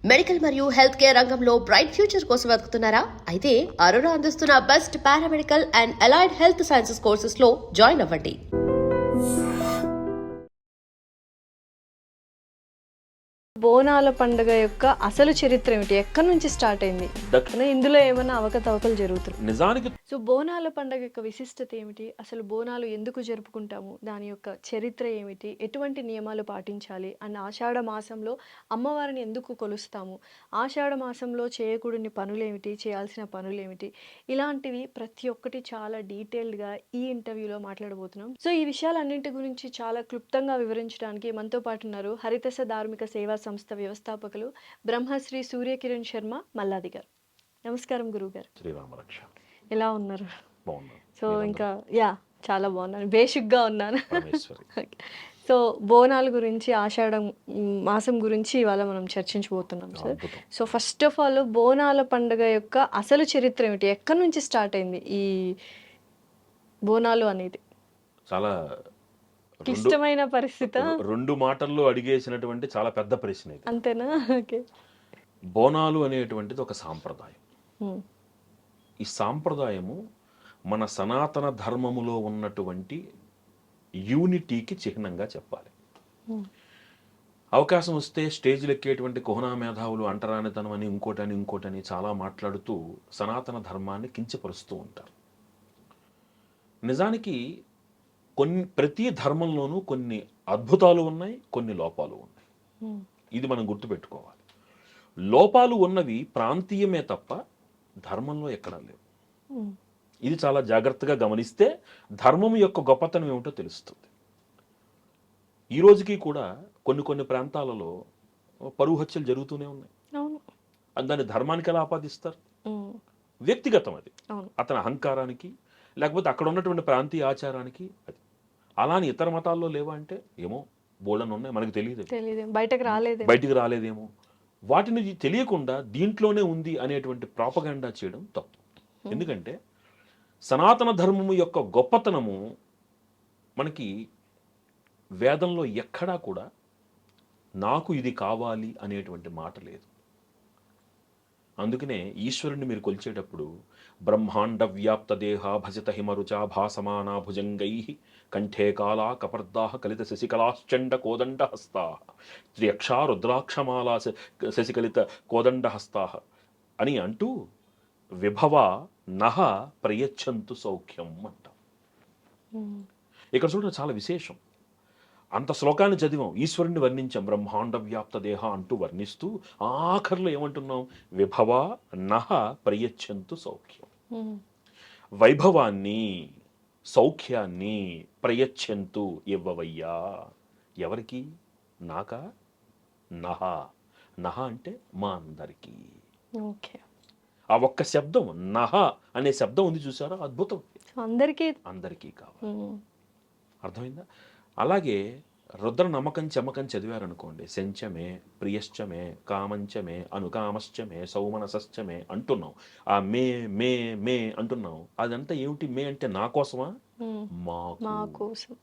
Medical మరియు health care రంగంలో bright future కోసం వెతుకుతున్నారా? అయితే అరోరా అందిస్తున్న best paramedical and allied health sciences courses లో జాయిన్ అవ్వండి. బోనాల పండుగ యొక్క అసలు చరిత్ర ఏమిటి? ఎక్కడి నుంచి స్టార్ట్ అయింది? ఇందులో ఏమైనా అవకతవకలు జరుగుతున్నాయి? నిజానికి సో బోనాల పండుగ యొక్క విశిష్టత ఏమిటి? అసలు బోనాలు ఎందుకు జరుపుకుంటాము? దాని యొక్క చరిత్ర ఏమిటి? ఎటువంటి నియమాలు పాటించాలి? అండ్ ఆషాఢ మాసంలో అమ్మవారిని ఎందుకు కొలుస్తాము? ఆషాఢ మాసంలో చేయకూడని పనులేమిటి? చేయాల్సిన పనులేమిటి? ఇలాంటివి ప్రతి ఒక్కటి చాలా డీటెయిల్డ్గా ఈ ఇంటర్వ్యూలో మాట్లాడబోతున్నాం. సో ఈ విషయాలన్నింటి గురించి చాలా క్లుప్తంగా వివరించడానికి మనతో పాటు ఉన్నారు హరితస ధార్మిక సేవా సంస్థ వ్యవస్థాపకులు బ్రహ్మశ్రీ సూర్యకిరణ్ శర్మ మల్లాది గారు. నమస్కారం గురుగారు. శ్రీరామరక్ష. ఎలా ఉన్నారు? బాగున్నాను. సో ఇంకా చాలా బాగున్నాను, బేసిక్గా ఉన్నాను. పరమేశ్వరి. సో బోనాల గురించి, ఆషాఢం మాసం గురించి ఇవాళ మనం చర్చించబోతున్నాం సార్. అద్భుతం. సో ఫస్ట్ ఆఫ్ ఆల్ బోనాల పండుగ యొక్క అసలు చరిత్ర ఏమిటి? ఎక్కడి నుంచి స్టార్ట్ అయింది ఈ బోనాలు అనేది? చాలా క్లిష్టమైన పరిస్థితి. రెండు మాటల్లో అడిగేసినటువంటి చాలా పెద్ద ప్రశ్న ఇది. అంతేనా? ఓకే. బోనాలు అనేటువంటిది ఒక సాంప్రదాయం. ఈ సాంప్రదాయము మన సనాతన ధర్మములో ఉన్నటువంటి యూనిటీకి చిహ్నంగా చెప్పాలి. అవకాశం వస్తే స్టేజ్లు ఎక్కేటువంటి కుహనా మేధావులు అంటరానితనం అని ఇంకోటని చాలా మాట్లాడుతూ సనాతన ధర్మాన్ని కించపరుస్తూ ఉంటారు. నిజానికి ప్రతి ధర్మంలోనూ కొన్ని అద్భుతాలు ఉన్నాయి, కొన్ని లోపాలు ఉన్నాయి. ఇది మనం గుర్తుపెట్టుకోవాలి. లోపాలు ఉన్నవి ప్రాంతీయమే తప్ప ధర్మంలో ఎక్కడా లేవు. ఇది చాలా జాగ్రత్తగా గమనిస్తే ధర్మం యొక్క గొప్పతనం ఏమిటో తెలుస్తుంది. ఈ రోజుకి కూడా కొన్ని ప్రాంతాలలో పరువు హత్యలు జరుగుతూనే ఉన్నాయి. దాన్ని ధర్మానికి ఎలా ఆపాదిస్తారు? వ్యక్తిగతం అది, అతని అహంకారానికి, లేకపోతే అక్కడ ఉన్నటువంటి ప్రాంతీయ ఆచారానికి. అది అలాని ఇతర మతాల్లో లేవా అంటే ఏమో బోళ్ళని ఉన్నాయి, మనకు తెలియదు, బయటికి రాలేదేమో. వాటిని తెలియకుండా దీంట్లోనే ఉంది అనేటువంటి ప్రాపగండా చేయడం తప్పు. ఎందుకంటే సనాతన ధర్మము యొక్క గొప్పతనము మనకి వేదంలో ఎక్కడా కూడా నాకు ఇది కావాలి అనేటువంటి మాట లేదు. అందుకనే ఈశ్వరుణ్ణి మీరు కొలిచేటప్పుడు బ్రహ్మాండ వ్యాప్త దేహ భజిత హిమరుచా భాసమానా భుజంగై కంఠే కాళా కపర్దా కలిత శశికళాశ్చండ కోదండ హస్తా త్రియక్షా రుద్రాక్షమాలా శశికలిత కోదండ హస్తా అని అంటూ విభవ నహ ప్రయచ్చంతు సౌఖ్యం అంటాం. ఇక్కడ చూడండి, చాలా విశేషం. అంత శ్లోకాన్ని చదివాం, ఈశ్వరుణ్ణి వర్ణించాం, బ్రహ్మాండ వ్యాప్త దేహ అంటూ వర్ణిస్తూ ఆఖర్లో ఏమంటున్నాం? విభవ నహ ప్రయచ్చంతు సౌఖ్యం. వైభవాన్ని, సౌఖ్యాన్ని ప్రయచ్చంతు ఇవ్వవయ్యా. ఎవరికి? నాకా? నహ. నహ అంటే మా అందరికీ. ఆ ఒక్క శబ్దం, నహ అనే శబ్దం ఉంది చూసారా, అద్భుతం. అందరికీ కావాలి. అర్థమైందా? అలాగే రుద్ర నమ్మకం చమకం చదివారనుకోండి, శంచమే ప్రియశ్చమే కామంచమే అనుకామశ్చమే సౌమనసశ్చమే అంటున్నాం. ఆ మే మే మే అంటున్నాం. అదంతా ఏమిటి? మే అంటే నా కోసమా? మా కోసం.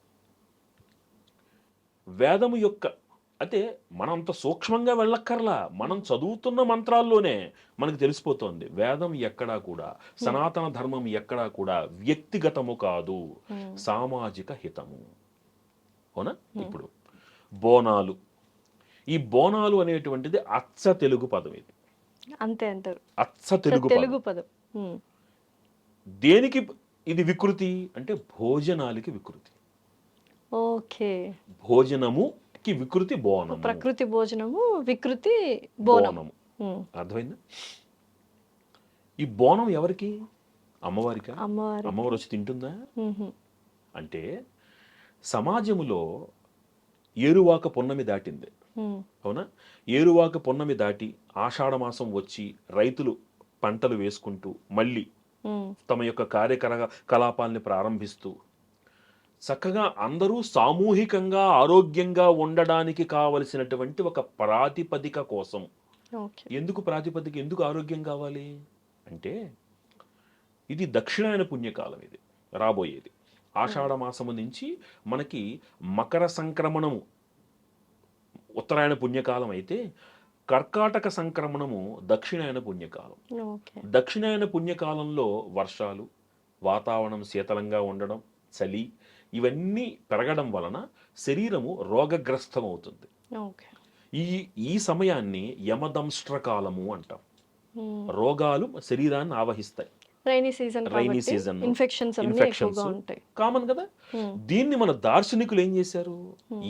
వేదము యొక్క అంటే మనం అంత సూక్ష్మంగా వెళ్ళక్కర్లా, మనం చదువుతున్న మంత్రాల్లోనే మనకు తెలిసిపోతుంది. వేదం ఎక్కడా కూడా, సనాతన ధర్మం ఎక్కడా కూడా వ్యక్తిగతము కాదు, సామాజిక హితము. అవునా? ఇప్పుడు బోనాలు, ఈ బోనాలు అనేటువంటిది అచ్చ తెలుగు పదం. ఇది అంతే అంటారు, అచ్చ తెలుగు పదం. దేనికి ఇది వికృతి అంటే భోజనాలకి వికృతి. ఓకే. భోజనముకి వికృతి బోనము. ప్రకృతి భోజనము, వికృతి బోనము. అర్థమైందా? ఈ బోనం ఎవరికి? అమ్మవారికా? అమ్మవారు వచ్చి తింటుందా? అంటే సమాజములో ఏరువాక పున్నమి దాటింది. అవునా? ఏరువాక పున్నమి దాటి ఆషాఢ మాసం వచ్చి రైతులు పంటలు వేసుకుంటూ మళ్ళీ తమ యొక్క కార్యకలాపాలని ప్రారంభిస్తూ చక్కగా అందరూ సామూహికంగా ఆరోగ్యంగా ఉండడానికి కావలసినటువంటి ఒక ప్రాతిపదిక కోసం. ఎందుకు ప్రాతిపదిక? ఎందుకు ఆరోగ్యం కావాలి అంటే ఇది దక్షిణాయన పుణ్యకాలం, ఇది రాబోయేది. ఆషాఢ మాసము నుంచి మనకి మకర సంక్రమణము ఉత్తరాయణ పుణ్యకాలం అయితే కర్కాటక సంక్రమణము దక్షిణాయన పుణ్యకాలం. ఓకే. దక్షిణాయన పుణ్యకాలంలో వర్షాలు, వాతావరణం శీతలంగా ఉండడం, చలి ఇవన్నీ పెరగడం వలన శరీరము రోగగ్రస్తమవుతుంది. ఓకే. ఈ ఈ సమయాన్ని యమదంష్ట్రకాలము అంటాం. రోగాలు శరీరాన్ని ఆవహిస్తాయి. రైనీ సీజన్ రైనీ కాబట్టి సీజన్ ఇన్ఫెక్షన్స్ అన్నీ ఇన్ఫెక్షన్స్ ఎక్కువగా ఉంటాయి. కామన్ కదా. దీన్ని మన దార్శనికులు ఏం చేశారు,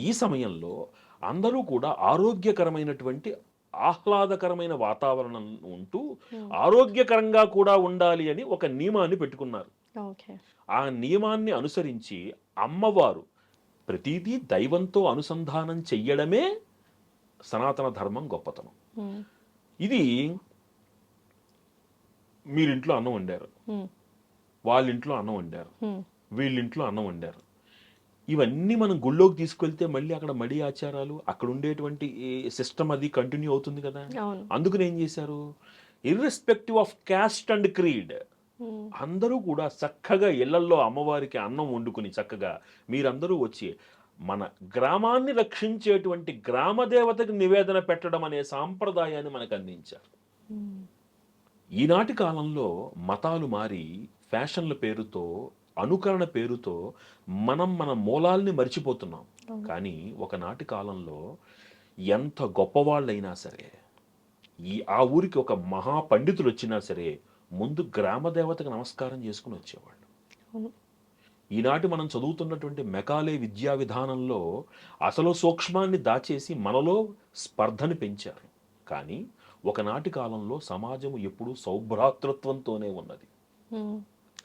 ఈ సమయంలో అందరూ కూడా ఆరోగ్యకరమైనటువంటి ఆహ్లాదకరమైన వాతావరణం ఉంటూ ఆరోగ్యకరంగా కూడా ఉండాలి అని ఒక నియమాన్ని పెట్టుకున్నారు. ఓకే. ఆ నియమాన్ని అనుసరించి అమ్మవారు ప్రతిదీ దైవంతో అనుసంధానం చెయ్యడమే సనాతన ధర్మం గొప్పతనం. ఇది మీరింట్లో అన్నం వండారు, వాళ్ళింట్లో అన్నం వండారు, వీళ్ళింట్లో అన్నం వండారు. ఇవన్నీ మనం గుళ్ళోకి తీసుకెళ్తే మళ్ళీ అక్కడ మడి ఆచారాలు, అక్కడ ఉండేటువంటి సిస్టమ్ అది కంటిన్యూ అవుతుంది కదా. అందుకని ఏం చేశారు, irrespective of caste and creed అందరూ కూడా చక్కగా ఇళ్లల్లో అమ్మవారికి అన్నం వండుకుని చక్కగా మీరందరూ వచ్చి మన గ్రామాన్ని రక్షించేటువంటి గ్రామ దేవతకి నివేదన పెట్టడం అనే సాంప్రదాయాన్ని మనకు అందించారు. ఈనాటి కాలంలో మతాలు మారి ఫ్యాషన్ల పేరుతో, అనుకరణ పేరుతో మన మూలాల్ని మర్చిపోతున్నాం. కానీ ఒకనాటి కాలంలో ఎంత గొప్పవాళ్ళైనా సరే, ఆ ఊరికి ఒక మహా పండితులు వచ్చినా సరే ముందు గ్రామ దేవతకు నమస్కారం చేసుకుని వచ్చేవాళ్ళు. ఈనాటి మనం చదువుతున్నటువంటి మెకాలే విద్యా విధానంలో అసలు సూక్ష్మాన్ని దాచేసి మనలో స్పర్ధని పెంచారు. కానీ ఒకనాటి కాలంలో సమాజము ఎప్పుడూ సౌభ్రాతృత్వంతోనే ఉన్నది.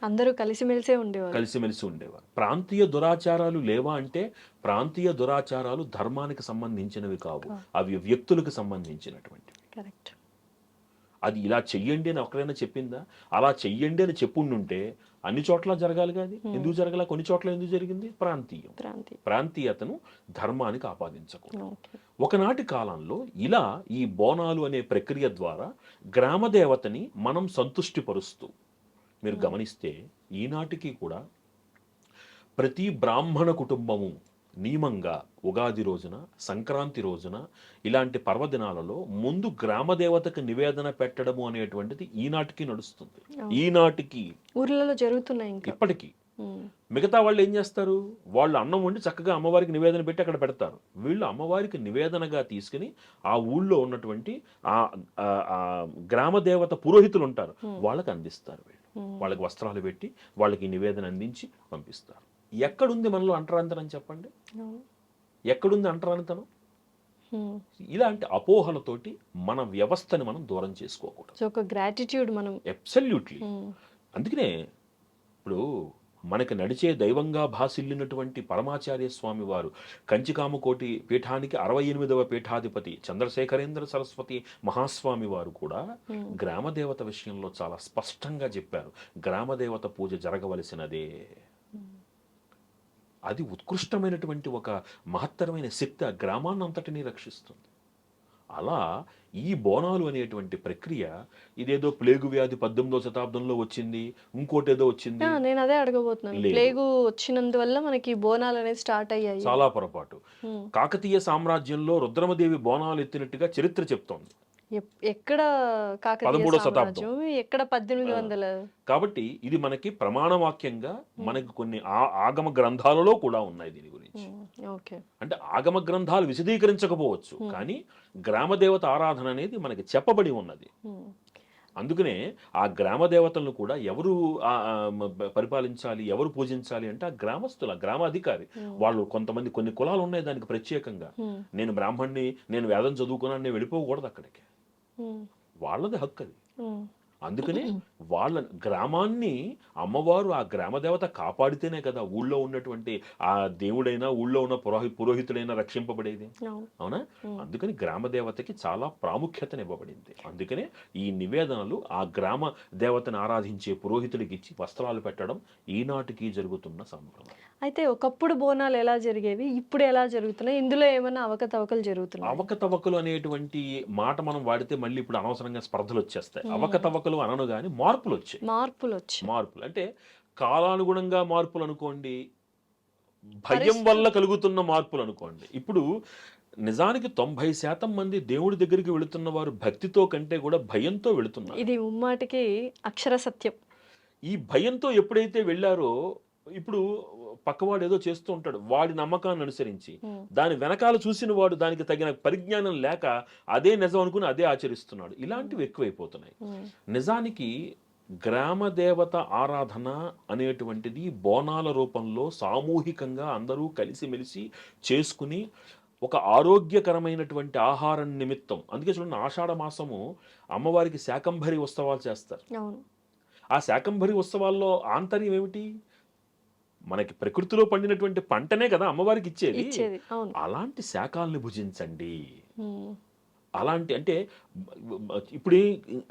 అందరూ కలిసిమెలిసే ఉండేవారు. ప్రాంతీయ దురాచారాలు లేవా అంటే ప్రాంతీయ దురాచారాలు ధర్మానికి సంబంధించినవి కావు, అవి వ్యక్తులకు సంబంధించినటువంటివి. కరెక్ట్. అది ఇలా చెయ్యండి అని ఒకరైనా చెప్పిందా? అలా చెయ్యండి అని చెప్పుండుంటే అన్ని చోట్ల జరగాలి కాదు. ఎందుకు జరగాల? కొన్ని చోట్ల ఎందుకు జరిగింది? ప్రాంతీయతను ధర్మానికి ఆపాదించకూడదు. ఒకనాటి కాలంలో ఇలా ఈ బోనాలు అనే ప్రక్రియ ద్వారా గ్రామ దేవతని మనం సంతుష్టిపరుస్తూ, మీరు గమనిస్తే ఈనాటికి కూడా ప్రతి బ్రాహ్మణ కుటుంబము నియమంగా ఉగాది రోజున, సంక్రాంతి రోజున, ఇలాంటి పర్వదినాలలో ముందు గ్రామదేవతకు నివేదన పెట్టడము అనేటువంటిది ఈనాటికి నడుస్తుంది. ఈనాటికి ఊర్లలో జరుగుతున్నాయి ఇప్పటికీ. మిగతా వాళ్ళు ఏం చేస్తారు, వాళ్ళు అన్నం వండి చక్కగా అమ్మవారికి నివేదన పెట్టి అక్కడ పెడతారు. వీళ్ళు అమ్మవారికి నివేదనగా తీసుకుని ఆ ఊళ్ళో ఉన్నటువంటి ఆ గ్రామదేవత పురోహితులు ఉంటారు, వాళ్ళకి అందిస్తారు. వీళ్ళు వాళ్ళకి వస్త్రాలు పెట్టి వాళ్ళకి నివేదన అందించి పంపిస్తారు. ఎక్కడుంది మనలో అంటరాంతరం చెప్పండి? ఎక్కడుంది అంటరానితనం? ఇలాంటి అపోహలతోటి మన వ్యవస్థని మనం దూరం చేసుకోకూడదు. ఒక గ్రాటిట్యూడ్ మనం అబ్సల్యూట్లీ. అందుకనే ఇప్పుడు మనకి నడిచే దైవంగా భాసిల్లినటువంటి పరమాచార్య స్వామి వారు కంచికామకోటి పీఠానికి 68వ పీఠాధిపతి చంద్రశేఖరేంద్ర సరస్వతి మహాస్వామి వారు కూడా గ్రామదేవత విషయంలో చాలా స్పష్టంగా చెప్పారు. గ్రామదేవత పూజ జరగవలసినదే. అది ఉత్కృష్టమైనటువంటి ఒక మహత్తరమైన శక్తి ఆ గ్రామాన్ని అంతటినీ రక్షిస్తుంది. అలా ఈ బోనాలు అనేటువంటి ప్రక్రియ ఇదేదో ప్లేగు వ్యాధి 18వ శతాబ్దంలో వచ్చింది, ఇంకోటేదో వచ్చింది. నేను అదే అడగబోతున్నాను. ప్లేగు వచ్చినందువల్ల మనకి బోనాలు అనేది స్టార్ట్ అయ్యాయి. చాలా పొరపాటు. కాకతీయ సామ్రాజ్యంలో రుద్రమదేవి బోనాలు ఎత్తినట్టుగా చరిత్ర చెప్తోంది. ఎక్కడ 13వ శతాబ్దం, ఎక్కడ 1800. కాబట్టి ఇది మనకి ప్రమాణవాక్యంగా మనకి కొన్ని ఆగమ గ్రంథాలలో కూడా ఉన్నాయి దీని గురించి. అంటే ఆగమ గ్రంథాలు విశదీకరించకపోవచ్చు, కానీ గ్రామదేవత ఆరాధన అనేది మనకి చెప్పబడి ఉన్నది. అందుకనే ఆ గ్రామ దేవతలను కూడా ఎవరు పరిపాలించాలి, ఎవరు పూజించాలి అంటే ఆ గ్రామస్తుల, గ్రామ అధికారి. వాళ్ళు కొంతమంది కొన్ని కులాలు ఉన్నాయి దానికి ప్రత్యేకంగా. నేను బ్రాహ్మణ్ణి, నేను వేదం చదువుకున్నాను, నేను వెళ్ళిపోకూడదు అక్కడికి. వాళ్ళది హక్కు అది. అందుకనే వాళ్ళ గ్రామాన్ని అమ్మవారు, ఆ గ్రామదేవత కాపాడితేనే కదా ఊళ్ళో ఉన్నటువంటి ఆ దేవుడైనా ఊళ్ళో ఉన్న పురోహితుడైనా రక్షింపబడేది. అవునా? అందుకని గ్రామదేవతకి చాలా ప్రాముఖ్యతనివ్వబడింది. అందుకనే ఈ నివేదనలు ఆ గ్రామ దేవతను ఆరాధించే పురోహితుడికి ఇచ్చి వస్త్రాలు పెట్టడం ఈనాటికి జరుగుతున్న సంప్రదాయం. అయితే ఒకప్పుడు బోనాలు ఎలా జరిగేవి, ఇప్పుడు ఎలా జరుగుతున్నాయి? ఇందులో ఏమైనా అవకతవకలు జరుగుతున్నాయి? అవకతవకలు అనేటువంటి మాట మనం వాడితే మళ్ళీ ఇప్పుడు అనవసరంగా స్పర్ధలు వచ్చేస్తాయి. అవకతవకలు అనను గాని మార్పులు వచ్చాయి. మార్పులు అంటే కాలానుగుణంగా మార్పులు అనుకోండి, భయం వల్ల కలుగుతున్న మార్పులు అనుకోండి. ఇప్పుడు నిజానికి 90% మంది దేవుడి దగ్గరికి వెళుతున్న వారు భక్తితో కంటే కూడా భయంతో వెళుతున్నారు. ఇది ముమ్మాటికి అక్షర సత్యం. ఈ భయంతో ఎప్పుడైతే వెళ్ళారో, ఇప్పుడు పక్కవాడు ఏదో చేస్తూ ఉంటాడు, వాడి నమ్మకాన్ని అనుసరించి దాని వెనకాల చూసిన వాడు దానికి తగిన పరిజ్ఞానం లేక అదే నిజం అనుకుని అదే ఆచరిస్తున్నాడు. ఇలాంటివి ఎక్కువైపోతున్నాయి. నిజానికి గ్రామ దేవత ఆరాధన అనేటువంటిది బోనాల రూపంలో సామూహికంగా అందరూ కలిసిమెలిసి చేసుకుని ఒక ఆరోగ్యకరమైనటువంటి ఆహారం నిమిత్తం. అందుకే చూడండి, ఆషాఢ మాసము అమ్మవారికి శాకంభరి ఉత్సవాలు చేస్తారు. అవును. ఆ శాకంభరి ఉత్సవాల్లో ఆంతర్యం ఏమిటి? మనకి ప్రకృతిలో పండినటువంటి పంటనే కదా అమ్మవారికి ఇచ్చేది. అవును. అలాంటి శాకాల్ని భుజించండి. ఉమ్. అలాంటి అంటే ఇప్పుడే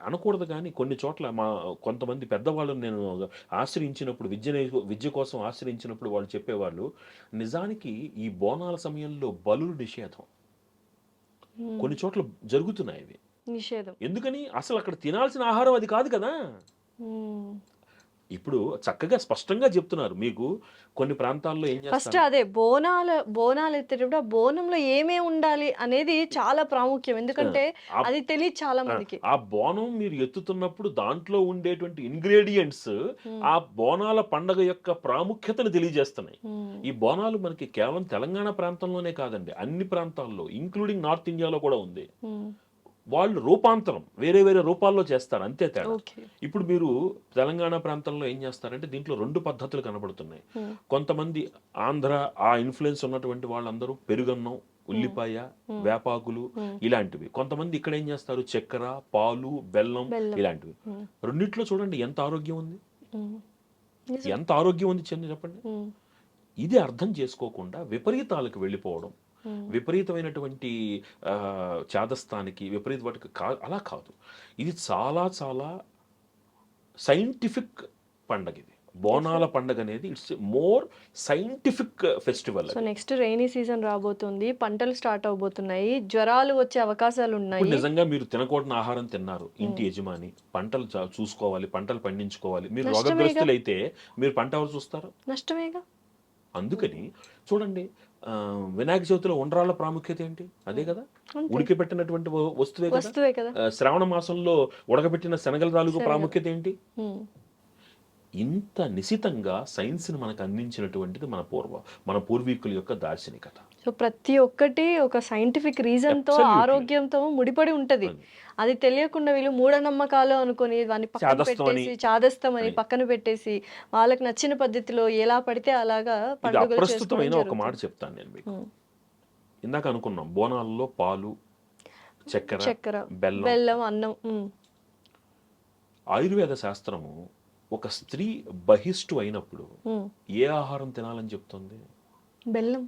అనకూడదు, కానీ కొన్ని చోట్ల కొంతమంది పెద్దవాళ్ళు నేను ఆశ్రయించినప్పుడు, విద్య కోసం ఆశ్రయించినప్పుడు వాళ్ళు చెప్పేవాళ్ళు, నిజానికి ఈ బోనాల సమయంలో బలులు నిషేధం కొన్ని చోట్ల జరుగుతున్నాయి. ఇవి నిషేధం. ఎందుకని? అసలు అక్కడ తినాల్సిన ఆహారం అది కాదు కదా. ఇప్పుడు చక్కగా స్పష్టంగా చెప్తున్నారు. మీకు కొన్ని ప్రాంతాల్లో ఏం ఫస్ట్ చేస్తారు, అదే బోనాలు ఎత్తేటప్పుడు ఆ బోనంలో ఏమేమి ఉండాలి అనేది చాలా ప్రాముఖ్యం. ఎందుకంటే అది తెలియదు చాలా మందికి. ఆ బోనం మీరు ఎత్తుతున్నప్పుడు దాంట్లో ఉండేటువంటి ఇంగ్రీడియంట్స్ ఆ బోనాల పండగ యొక్క ప్రాముఖ్యతను తెలియజేస్తున్నాయి. ఈ బోనాలు మనకి కేవలం తెలంగాణ ప్రాంతంలోనే కాదండి, అన్ని ప్రాంతాల్లో ఇంక్లూడింగ్ నార్త్ ఇండియాలో కూడా ఉంది. వాళ్ళు రూపాంతరం వేరే వేరే రూపాల్లో చేస్తారు, అంతే తేడా. ఇప్పుడు మీరు తెలంగాణ ప్రాంతంలో ఏం చేస్తారంటే దీంట్లో 2 పద్ధతులు కనబడుతున్నాయి. కొంతమంది ఆంధ్ర ఆ ఇన్ఫ్లుయెన్స్ ఉన్నటువంటి వాళ్ళందరూ పెరుగన్నం, ఉల్లిపాయ, వేపాకులు ఇలాంటివి. కొంతమంది ఇక్కడ ఏం చేస్తారు, చక్కెర, పాలు, బెల్లం ఇలాంటివి. రెండిట్లో చూడండి ఎంత ఆరోగ్యం ఉంది, ఎంత ఆరోగ్యం ఉంది చెప్పండి. ఇది అర్థం చేసుకోకుండా విపరీతాలకు వెళ్ళిపోవడం, విపరీతమైనటువంటి చాదస్తానికి, విపరీత వాటికి అలా కాదు. ఇది చాలా చాలా సైంటిఫిక్ పండగ. ఇది బోనాల పండగ అనేది it's more scientific festival. So next rainy season రాబోతుంది, పంటలు స్టార్ట్ అవబోతున్నాయి, జ్వరాలు వచ్చే అవకాశాలు ఉన్నాయి. నిజంగా మీరు తినకూడని ఆహారం తిన్నారు, ఇంటి యజమాని పంటలు చూసుకోవాలి, పంటలు పండించుకోవాలి. మీరు రోగగ్రస్తులైతే మీరు పంట ఎవరు చూస్తారు? నష్టమేగా. అందుకని చూడండి, వినాయక చవితిలో ఉండ్రాళ్ళ ప్రాముఖ్యత ఏంటి? అదే కదా, ఉడికిపెట్టినటువంటి వస్తువే కదా. శ్రావణ మాసంలో ఉడకబెట్టిన శనగల రాలుగు ప్రాముఖ్యత ఏంటి? ఇంత నిశితంగా సైన్స్ ని మనకు అందించినటువంటిది మన పూర్వీకుల యొక్క దార్శనికత. సో ప్రతి ఒక్కటి ఒక సైంటిఫిక్ రీజన్ తో, ఆరోగ్యంతో ముడిపడి ఉంటది. అది తెలియకుండా వీళ్ళు మూఢనమ్మకాలు అనుకుని దాన్ని పక్కన పెట్టేసి, చాదస్తం అని పక్కన పెట్టేసి వాళ్ళకి నచ్చిన పద్ధతిలో ఎలా పడితే అలాగా పండుగలు ప్రస్తుతమైన ఒక మాట చెప్తాను నేను మీకు. ఇందాక అనుకున్నాం బోనాల్లో పాలు, చక్కెర, బెల్లం, అన్నం. ఆయుర్వేద శాస్త్రము ఒక స్త్రీ బహిష్టు అయినప్పుడు ఏ ఆహారం తినాలని చెప్తుంది? బెల్లం,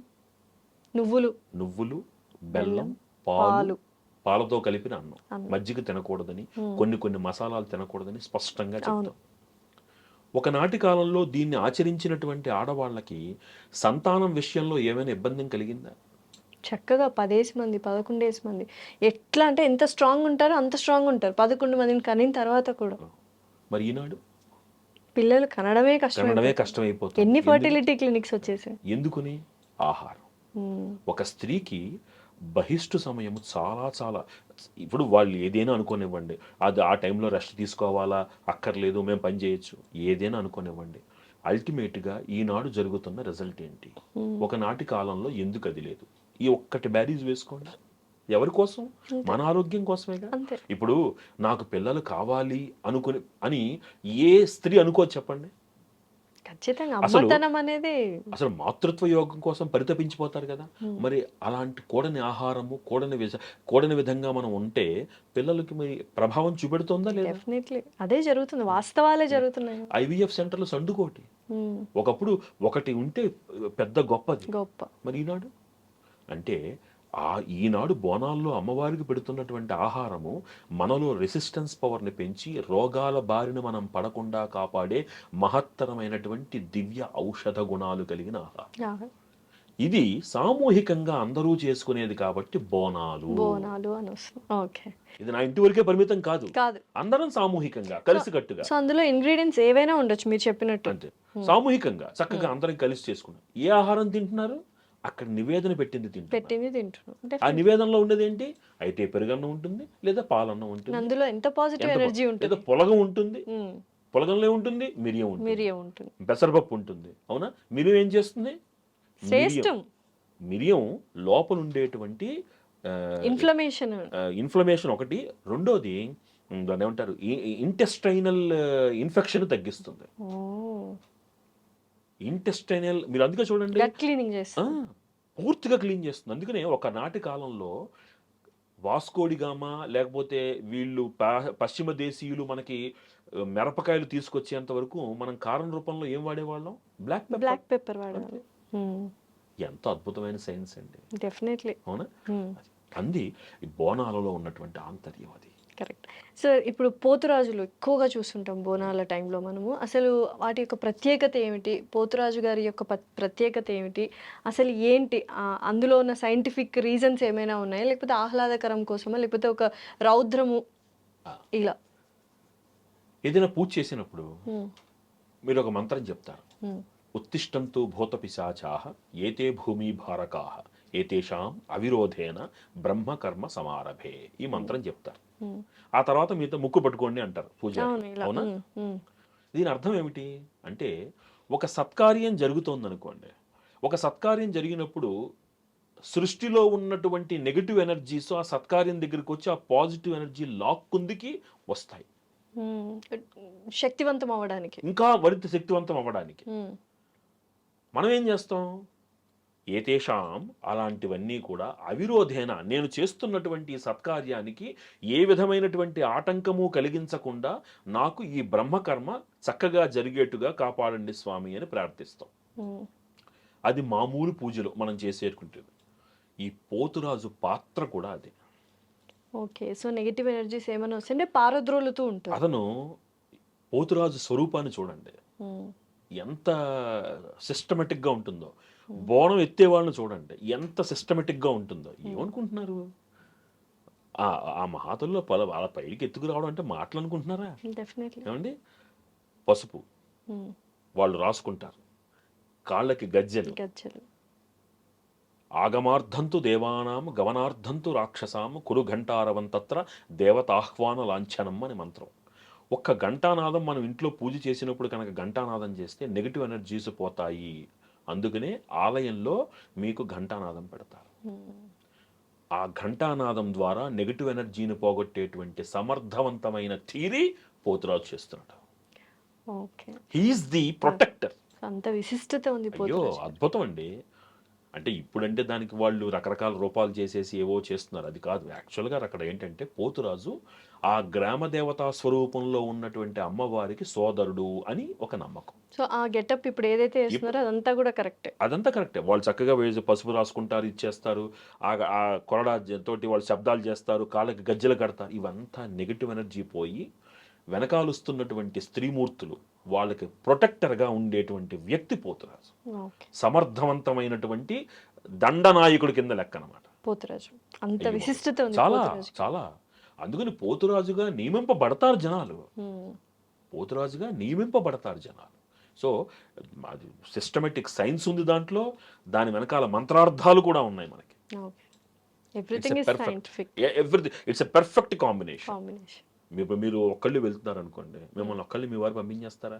నువ్వులు, బెల్లం, పాలు, పాలతో కలిపిన అన్నం. మజ్జిగ తినకూడదని, కొన్ని మసాలాలు తినకూడదని స్పష్టంగా చెప్తాం. ఒకనాటి కాలంలో దీన్ని ఆచరించినటువంటి ఆడవాళ్ళకి సంతానం విషయంలో ఏమైనా ఇబ్బంది కలిగిందా? చక్కగా 10 మంది 11 మంది, ఎట్లా అంటే ఎంత స్ట్రాంగ్ ఉంటారో అంత స్ట్రాంగ్ ఉంటారు. 11 మందిని కనిన తర్వాత కూడా. మరి ఈనాడు పిల్లలు కనడమే కష్టమైపోతుంది. ఎన్ని ఫర్టిలిటీ క్లినిక్స్ వచ్చేసాయి. ఎందుకని? ఆహారం. ఒక స్త్రీకి బహిష్టు సమయం చాలా చాలా, ఇప్పుడు వాళ్ళు ఏదైనా అనుకోనివ్వండి, అది ఆ టైంలో రెస్ట్ తీసుకోవాలా అక్కర్లేదు, మేము పని చేయొచ్చు, ఏదైనా అనుకోనివ్వండి, అల్టిమేట్గా ఈనాడు జరుగుతున్న రిజల్ట్ ఏంటి? ఒకనాటి కాలంలో ఎందుకు అది లేదు? ఈ ఒక్కటి బ్యారీజ్ వేసుకోండి. ఎవరి కోసం? మన ఆరోగ్యం కోసమేగా. ఇప్పుడు నాకు పిల్లలు కావాలి అని ఏ స్త్రీ అనుకోవచ్చు చెప్పండి? అసలు మాతృత్వ యోగం కోసం పరితపించిపోతారు కదా. మరి అలాంటి కూడని ఆహారము, కూడని విధంగా మనం ఉంటే పిల్లలకి మరి ప్రభావం చూపెడుతుందా లేదా? అదే జరుగుతుంది, వాస్తవాలే జరుగుతున్నాయి. IVF సెంటర్లు సండుకోటి. ఒకప్పుడు ఒకటి ఉంటే పెద్ద గొప్పది. మరి ఈనాడు అంటే ఈనాడు బోనాల్లో అమ్మవారికి పెడుతున్నటువంటి ఆహారము మనలో రెసిస్టెన్స్ పవర్ని పెంచి రోగాల బారిన మనం పడకుండా కాపాడే మహత్తరమైనటువంటి దివ్య ఔషధ గుణాలు కలిగిన ఆహారం. ఇది సామూహికంగా అందరూ చేసుకునేది కాబట్టి బోనాలు అని. ఇది నా ఇంటి వరకే పరిమితం కాదు, అందరం సామూహికంగా కలిసికట్టుగా. అందులో ఇంగ్రీడియంట్స్ ఏవైనా ఉండొచ్చు మీరు చెప్పినట్టు. అంతే, సామూహికంగా చక్కగా అందరం కలిసి చేసుకున్నాం. ఏ ఆహారం తింటున్నారు? అక్కడ నివేదన పెట్టింది తింటున్నారు. పెట్టింది తింటున్నాం. ఆ Definitely. నివేదనలో ఉండేది ఏంటి? అయితే పెరుగన్నం ఉంటుంది, లేదా పాలన్నం ఉంటుంది, అందులో ఎంత పాజిటివ్ ఎంత ఎనర్జీ లేదా ఉంటుంది. పొలగం ఉంటుంది. ఉమ్, పొలగంలో ఉంటుంది, మిరియం ఉంటుంది, మిరియం ఉంటుంది. పెసరపప్పు ఉంటుంది. అవునా? మిరియం ఏం చేస్తుంది? శ్రేష్టం. మిరియం లోపల ఉండేటువంటి ఇన్ఫ్లమేషన్. ఇన్ఫ్లమేషన్ ఒకటి. రెండోది దాన్ని ఏమంటారు, ఇంటెస్టైనల్ ఇన్ఫెక్షన్ తగ్గిస్తుంది. ఇంటెస్టైనల్, మీరు అందుకే చూడండి గట్ క్లీనింగ్ చేస్తాం. పూర్తిగా క్లీన్ చేస్తుంది. అందుకనే ఒకనాటి కాలంలో వాస్కోడిగామా లేకపోతే వీళ్ళు పశ్చిమ దేశీయులు మనకి మిరపకాయలు తీసుకొచ్చేంత వరకు మనం కారం రూపంలో ఏం వాడేవాళ్ళం? బ్లాక్ పెప్పర్ వాడాలి. ఎంత అద్భుతమైన సైన్స్ అండి. డెఫినెట్లీ. అవునా? అంది ఈ బోనాలలో ఉన్నటువంటి ఆంతర్యం అది. కరెక్ట్. సార్, ఇప్పుడు పోతురాజులు ఎక్కువగా చూస్తుంటాం బోనాల టైంలో మనము. అసలు వాటి యొక్క ప్రత్యేకత ఏమిటి? పోతురాజు గారి యొక్క ప్రత్యేకత ఏమిటి? అసలు ఏంటి అందులో ఉన్న సైంటిఫిక్ రీజన్స్ ఏమైనా ఉన్నాయా? లేకపోతే ఆహ్లాదకరం కోసమా? లేకపోతే ఒక రౌద్రము ఇలా? ఏదైనా పూజ చేసినప్పుడు మీరు ఒక మంత్రం చెప్తారు. ఉత్తిష్టంతు భూత పిశాచాః ఏతే భూమి భారకాః ఏతేషాం అవిరోధేన బ్రహ్మకర్మ సమారభే. ఈ మంత్రం చెప్తారు. ఆ తర్వాత మీతో ముక్కు పట్టుకోండి అంటారు పూజ. అవునా? దీని అర్థం ఏమిటి అంటే, ఒక సత్కార్యం జరుగుతోందనుకోండి, ఒక సత్కార్యం జరిగినప్పుడు సృష్టిలో ఉన్నటువంటి నెగటివ్ ఎనర్జీస్ ఆ సత్కార్యం దగ్గరికి వచ్చి ఆ పాజిటివ్ ఎనర్జీ లాక్కుందికి వస్తాయి, శక్తివంతం అవ్వడానికి, ఇంకా మరింత శక్తివంతం అవ్వడానికి. మనం ఏం చేస్తాం? ఏతేషాం, అలాంటివన్నీ కూడా అవిరోధేన, నేను చేస్తున్నటువంటి సత్కార్యానికి ఏ విధమైనటువంటి ఆటంకము కలిగించకుండా నాకు ఈ బ్రహ్మకర్మ చక్కగా జరిగేట్టుగా కాపాడండి స్వామి అని ప్రార్థిస్తాం. అది మామూలు పూజలో మనం చేసేటువంటి. ఈ పోతురాజు పాత్ర కూడా అదే. ఓకే. సో నెగటివ్ ఎనర్జీస్ ఏమైనా వస్తుంటే పారద్రోలుతూ ఉంటారు. అతను పోతురాజు స్వరూపాన్ని చూడండి, ఎంత సిస్టమేటిక్గా ఉంటుందో. బోనం ఎత్తే వాళ్ళని చూడండి, ఎంత సిస్టమేటిక్గా ఉంటుందో. ఏమనుకుంటున్నారు? ఆ మహాతుల్లో అలా పైకి ఎత్తుకు రావడం అంటే మాటలు అనుకుంటున్నారా? ఏమండి? పసుపు వాళ్ళు రాసుకుంటారు, కాళ్ళకి గజ్జెలు, ఆగమార్థంతు దేవానాం గమనార్థంతు రాక్షసాం కురు ఘంటారవంతత్ర దేవతాహ్వాన లాంఛనం అని మంత్రం. ఒక్క ఘంటానాదం మనం ఇంట్లో పూజ చేసినప్పుడు కనుక ఘంటానాదం చేస్తే నెగిటివ్ ఎనర్జీస్ పోతాయి. అందుకనే ఆలయంలో మీకు ఘంటానాదం పెడతారు. ఆ ఘంటానాదం ద్వారా నెగిటివ్ ఎనర్జీని పోగొట్టేటువంటి సమర్థవంతమైన థీరీ పోతురాజు చేస్తున్నాడు. He is the protector. అంత విశిష్టత ఉంది. అయ్యో అద్భుతం అండి. అంటే ఇప్పుడంటే దానికి వాళ్ళు రకరకాల రూపాలు చేసేసి ఏవో చేస్తున్నారు, అది కాదు. యాక్చువల్గా అక్కడ ఏంటంటే పోతురాజు ఆ గ్రామ దేవతా స్వరూపంలో ఉన్నటువంటి అమ్మవారికి సోదరుడు అని ఒక నమ్మకం. సో ఆ గెటప్ ఇప్పుడు ఏదైతే వేస్తున్నారో అదంతా కూడా కరెక్టే. అదంతా కరెక్టే. వాళ్ళు చక్కగా పసుపు రాసుకుంటారు, ఇచ్చేస్తారు, ఆ కొరడా తోటి వాళ్ళు శబ్దాలు చేస్తారు, కాళ్ళకి గజ్జలు కడతారు. ఇవంతా నెగిటివ్ ఎనర్జీ పోయి వెనకాలుస్తున్నటువంటి స్త్రీమూర్తులు వాళ్ళకి ప్రొటెక్టర్గా ఉండేటువంటి వ్యక్తి పోతురాజు. సమర్థవంతమైనటువంటి దండనాయకుడి కింద లెక్క అనమాట పోతురాజు. అంత విశిష్టత ఉంది చాలా చాలా. అందుకని పోతురాజుగా నియమింపబడతారు జనాలు, పోతురాజుగా నియమింపబడతారు జనాలు. సో అది సిస్టమేటిక్ సైన్స్ ఉంది దాంట్లో, దాని వెనకాల మంత్రార్థాలు కూడా ఉన్నాయి మనకి. Everything is scientific. Everything it's a perfect combination. మీరు ఒక్కళ్ళు వెళ్తున్నారు అనుకోండి, మిమ్మల్ని ఒక్కళ్ళు మీ వారు పంపించేస్తారా?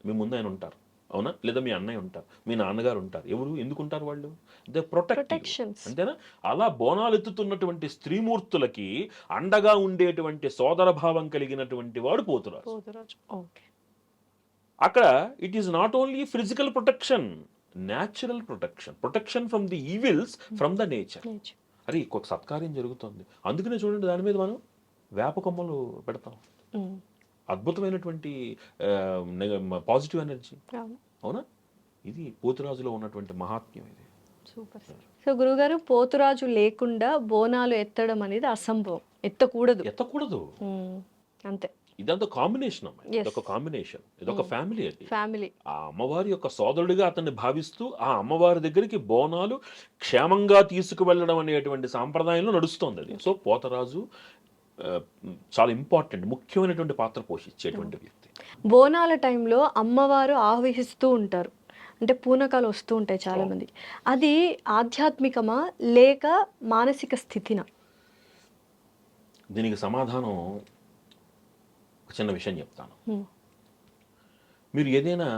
మీ ముందు ఆయన ఉంటారు, అవునా? లేదా మీ అన్నయ్య ఉంటారు, మీ నాన్నగారు ఉంటారు. ఎవరు ఎందుకు ఉంటారు? వాళ్ళు దే ప్రొటెక్షన్, అంతేనా? అలా బోనాలు ఎత్తుతున్నటువంటి స్త్రీమూర్తులకి అండగా ఉండేటువంటి సోదర భావం కలిగినటువంటి వాడు పోతురాజు. అక్కడ it is not only physical protection, natural protection, protection from the evils from the nature. అరే ఇంకొక సత్కార్యం జరుగుతుంది, అందుకనే చూడండి దాని మీద మనం వేప కొమ్మలు పెడతాం. అద్భుతమైనటువంటి పాజిటివ్ ఎనర్జీ, అవునా? ఇది పోతురాజులో ఉన్నటువంటి మహాత్మ్యం. ఇది సూపర్. సో గురుగారు, పోతురాజు లేకుండా బోనాలు ఎత్తడం అనేది అసంభవం, ఎత్తకూడదు. అంతే. ఇదంతా కాంబినేషన్ అమ్మ, ఇదొక కాంబినేషన్, ఇదొక ఫ్యామిలీ. అది ఫ్యామిలీ. ఆ అమ్మవారి యొక్క సోదరుడిగా అతన్ని భావిస్తూ ఆ అమ్మవారి దగ్గరికి బోనాలు క్షేమంగా తీసుకువెళ్ళడం అనేటువంటి సాంప్రదాయంలో నడుస్తోంది అది. సో పోతరాజు చాలా ఇంపార్టెంట్, ముఖ్యమైనటువంటి పాత్ర పోషించేటువంటి వ్యక్తి. బోనాల టైంలో అమ్మవారు ఆవహిస్తూ ఉంటారు. అంటే పూనకాలు వస్తూ ఉంటాయి చాలా మందికి. అది ఆధ్యాత్మికమా లేక మానసిక స్థితినా? దీనికి సమాధానం ఒక చిన్న విషయం చెప్తాను. హ్మ్. మీరు ఏదైనా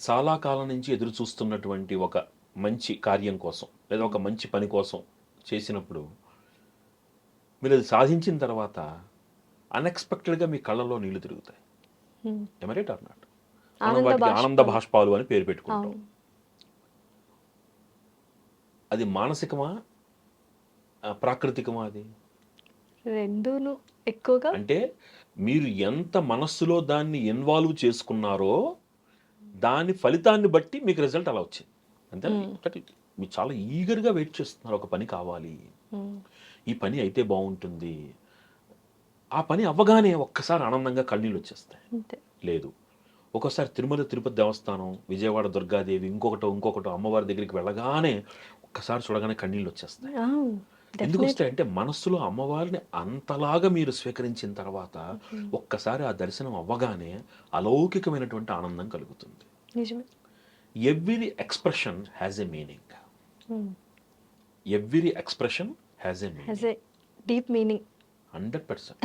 చాలా కాలం నుంచి ఎదురు చూస్తున్నటువంటి ఒక మంచి కార్యం కోసం లేదా ఒక మంచి పని కోసం చేసినప్పుడు మీరు అది సాధించిన తర్వాత అన్ఎక్స్పెక్టెడ్గా మీ కళ్ళలో నీళ్లు తిరుగుతాయి. హ్మ్. ఎమరేట్ ఆర్ నాట్? మనం ఆనంద వాటికి ఆనంద బాష్పాలు. బాష్పాలు అని పేరు పెట్టుకుంటాం. అవును. అది మానసికమా ప్రాకృతికమా? అది రెండూను ఎక్కువగా. అంటే మీరు ఎంత మనస్సులో దాన్ని ఇన్వాల్వ్ చేసుకున్నారో దాని ఫలితాన్ని బట్టి మీకు రిజల్ట్ అలా వచ్చింది అంతే. మీరు చాలా ఈగర్గా వెయిట్ చేస్తున్నారు, ఒక పని కావాలి, హ్మ్. ఈ పని అయితే బాగుంటుంది. ఆ పని అవ్వగానే ఒక్కసారి ఆనందంగా కన్నీళ్ళు వచ్చేస్తాయి. అంతే. లేదు, ఒక్కోసారి తిరుమల తిరుపతి దేవస్థానం, విజయవాడ దుర్గాదేవి, ఇంకొకటో అమ్మవారి దగ్గరికి వెళ్ళగానే ఒక్కసారి చూడగానే కన్నీళ్ళు వచ్చేస్తాయి. ఆ! ఎందుకు డెఫినెట్‌లీ. వస్తాయంటే మనస్సులో అమ్మవారిని అంతలాగా మీరు స్వీకరించిన తర్వాత ఒక్కసారి ఆ దర్శనం అవ్వగానే అలౌకికమైనటువంటి ఆనందం కలుగుతుంది. నిజమే. Every expression has a meaning. Hmm. Every expression has a has meaning. A deep meaning. 100%.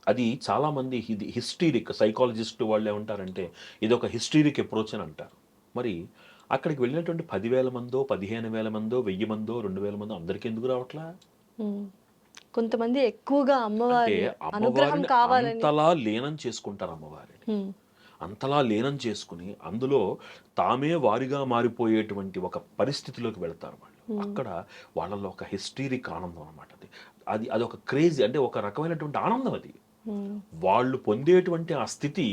అది చాలామంది ఇది హిస్టీరిక్ సైకాలజిస్ట్ వాళ్ళు ఏమంటారంటే ఇది ఒక హిస్టీరిక్ అప్రోచ్ అని అంటారు. మరి అక్కడికి వెళ్ళినటువంటి 10,000 మందో 15,000 మందో 1000 మందో 2,000 మందో అందరికీ ఎందుకు రావట్లా? హ్మ్. కొంతమంది ఎక్కువగా అంటే అమ్మవారి అనుగ్రహం అమ్మవారిని కావాలని. అంతలా లీనం చేసుకుంటారు అమ్మవారిని. హ్మ్. అంతలా లీనం చేసుకుని అందులో తామే వారిగా మారిపోయేటువంటి ఒక పరిస్థితిలోకి వెళ్తారు వాళ్ళు. అక్కడ వాళ్ళలో ఒక హిస్టీరిక్ ఆనందం అనమాట. అది అది అదొక క్రేజీ, అంటే ఒక రకమైనటువంటి ఆనందం అది. హ్మ్. వాళ్ళు పొందేటువంటి ఆ స్థితి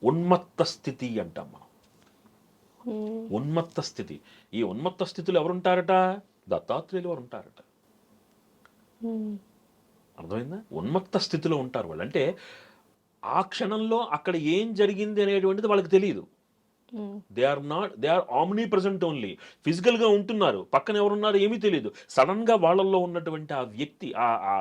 ఉన్మత్త స్థితి అంటాం మనం. హ్మ్. ఉన్మత్త స్థితి. ఈ ఉన్మత్త స్థితిలో ఎవరుంటారట? దత్తాత్రేయులు వారు ఉంటారట. హ్మ్. అర్థమైందా? ఉన్మత్త స్థితిలో ఉంటారు వాళ్ళు. అంటే ఆ క్షణంలో అక్కడ ఏం జరిగింది అనేటువంటిది వాళ్ళకి తెలియదు. Hmm. They are omnipresent only. ఫిజికల్గా ఉంటున్నారు, పక్కన ఎవరున్నారు ఏమీ తెలియదు. సడన్గా వాళ్ళల్లో ఉన్నటువంటి ఆ వ్యక్తి ఆ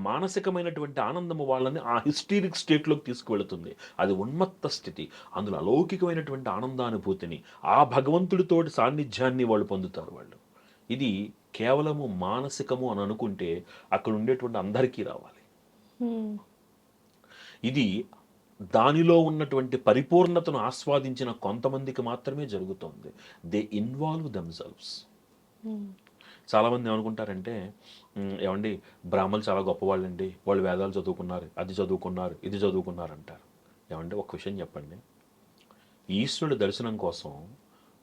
మానసికమైనటువంటి ఆనందము వాళ్ళని ఆ హిస్టీరిక్ స్టేట్లోకి తీసుకువెళుతుంది. అది ఉన్మత్త స్థితి. అందులో అలౌకికమైనటువంటి ఆనందానుభూతిని, ఆ భగవంతుడితోటి సాన్నిధ్యాన్ని వాళ్ళు పొందుతారు వాళ్ళు. ఇది కేవలము మానసికము అని అనుకుంటే అక్కడ ఉండేటువంటి అందరికీ రావాలి. హ్మ్. ఇది దానిలో ఉన్నటువంటి పరిపూర్ణతను ఆస్వాదించిన కొంతమందికి మాత్రమే జరుగుతుంది. They involve themselves. హ్మ్. చాలామంది ఏమనుకుంటారంటే ఏమండి బ్రాహ్మణులు చాలా గొప్పవాళ్ళండి, వాళ్ళు వేదాలు చదువుకున్నారు, అది చదువుకున్నారు, ఇది చదువుకున్నారు అంటారు. ఏమంటే ఒక విషయం చెప్పండి, ఈశ్వరుడి దర్శనం కోసం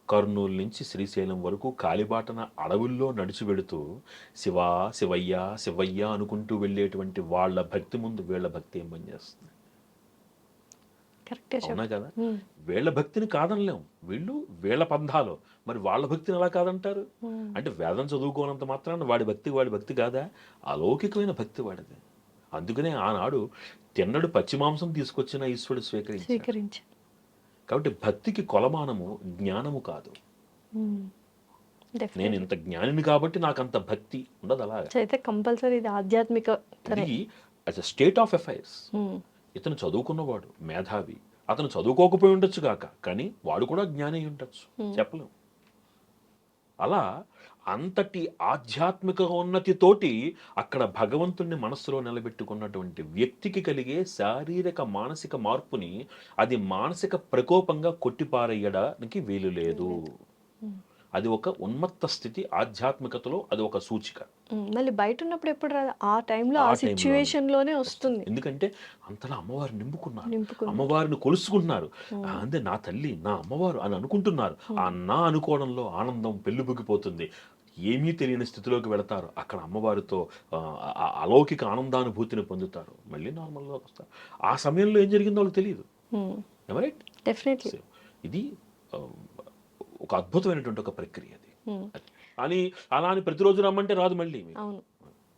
కర్నూలు నుంచి శ్రీశైలం వరకు కాలిబాటన అడవుల్లో నడిచి వెళుతూ శివా శివయ్య శివయ్య అనుకుంటూ వెళ్ళేటువంటి వాళ్ళ భక్తి ముందు వీళ్ళ భక్తి ఏం పనిచేస్తుంది? కరెక్టే అవునా కదా? హ్మ్. వీళ్ళ భక్తిని కాదనలేం, వీళ్ళు వీళ్ళ పంధాలు. మరి వాళ్ళ భక్తిని ఎలా కాదంటారు? హ్మ్. అంటే వేదం చదువుకోనంత మాత్రాన వాడి భక్తి కాదా? అలౌకికమైన భక్తి వాడిది. అందుకనే ఆనాడు తిన్నడు పచ్చి మాంసం తీసుకొచ్చిన ఈశ్వరుడు స్వీకరించాడు. స్వీకరించారు. కాబట్టి భక్తికి కొలమానము జ్ఞానము కాదు. హ్మ్. నేను డెఫినెట్‌లీ. ఇంత జ్ఞానిని కాబట్టి నాకు అంత భక్తి ఉండదు. అలాగా అయితే కంపల్సరీ ఇది ఆధ్యాత్మికతనే. ఇది as a state of affairs. హ్మ్. ఇతను చదువుకున్నవాడు మేధావి, అతను చదువుకోకపోయి ఉండొచ్చు కాక, కానీ వాడు కూడా జ్ఞాని అయి ఉండొచ్చు, చెప్పలేం. అలా అంతటి ఆధ్యాత్మిక ఉన్నతితోటి అక్కడ భగవంతుణ్ణి మనస్సులో నిలబెట్టుకున్నటువంటి వ్యక్తికి కలిగే శారీరక మానసిక మార్పుని అది మానసిక ప్రకోపంగా కొట్టిపారేయడానికి వీలు లేదు. హ్మ్. అది ఒక ఉన్మత్త స్థితి. ఆధ్యాత్మికతలో అది ఒక సూచిక. హ్మ్. మళ్ళీ బయటున్నప్పుడు ఎప్పుడు రాదు. ఆ టైంలో ఆ ఆ టైంలోనే సిట్యుయేషన్‌లోనే వస్తుంది. ఎందుకంటే అంతలా అమ్మవారిని నింపుకున్నారు, నింపుకున్నారు. అమ్మవారిని కొలుసుకుంటున్నారు. అంతే నా తల్లి నా అమ్మవారు అని అనుకుంటున్నారు. ఆ నా అనుకోవడంలో ఆనందం పెళ్ళిబుకిపోతుంది. ఏమీ తెలియని స్థితిలోకి వెళతారు. అక్కడ అమ్మవారితో అలౌకిక ఆనందానుభూతిని పొందుతారు, మళ్ళీ నార్మల్గా వస్తారు. ఆ సమయంలో ఏం జరిగిందో వాళ్ళకి తెలియదు. హ్మ్. రైట్. డెఫినెట్‌లీ. ఇది ఆ, ఒక అద్భుతమైనటువంటి ఒక ప్రక్రియ అది. హ్మ్. అని అలా అని ప్రతిరోజు రమ్మంటే రాదు మళ్ళీ మీకు. అవును.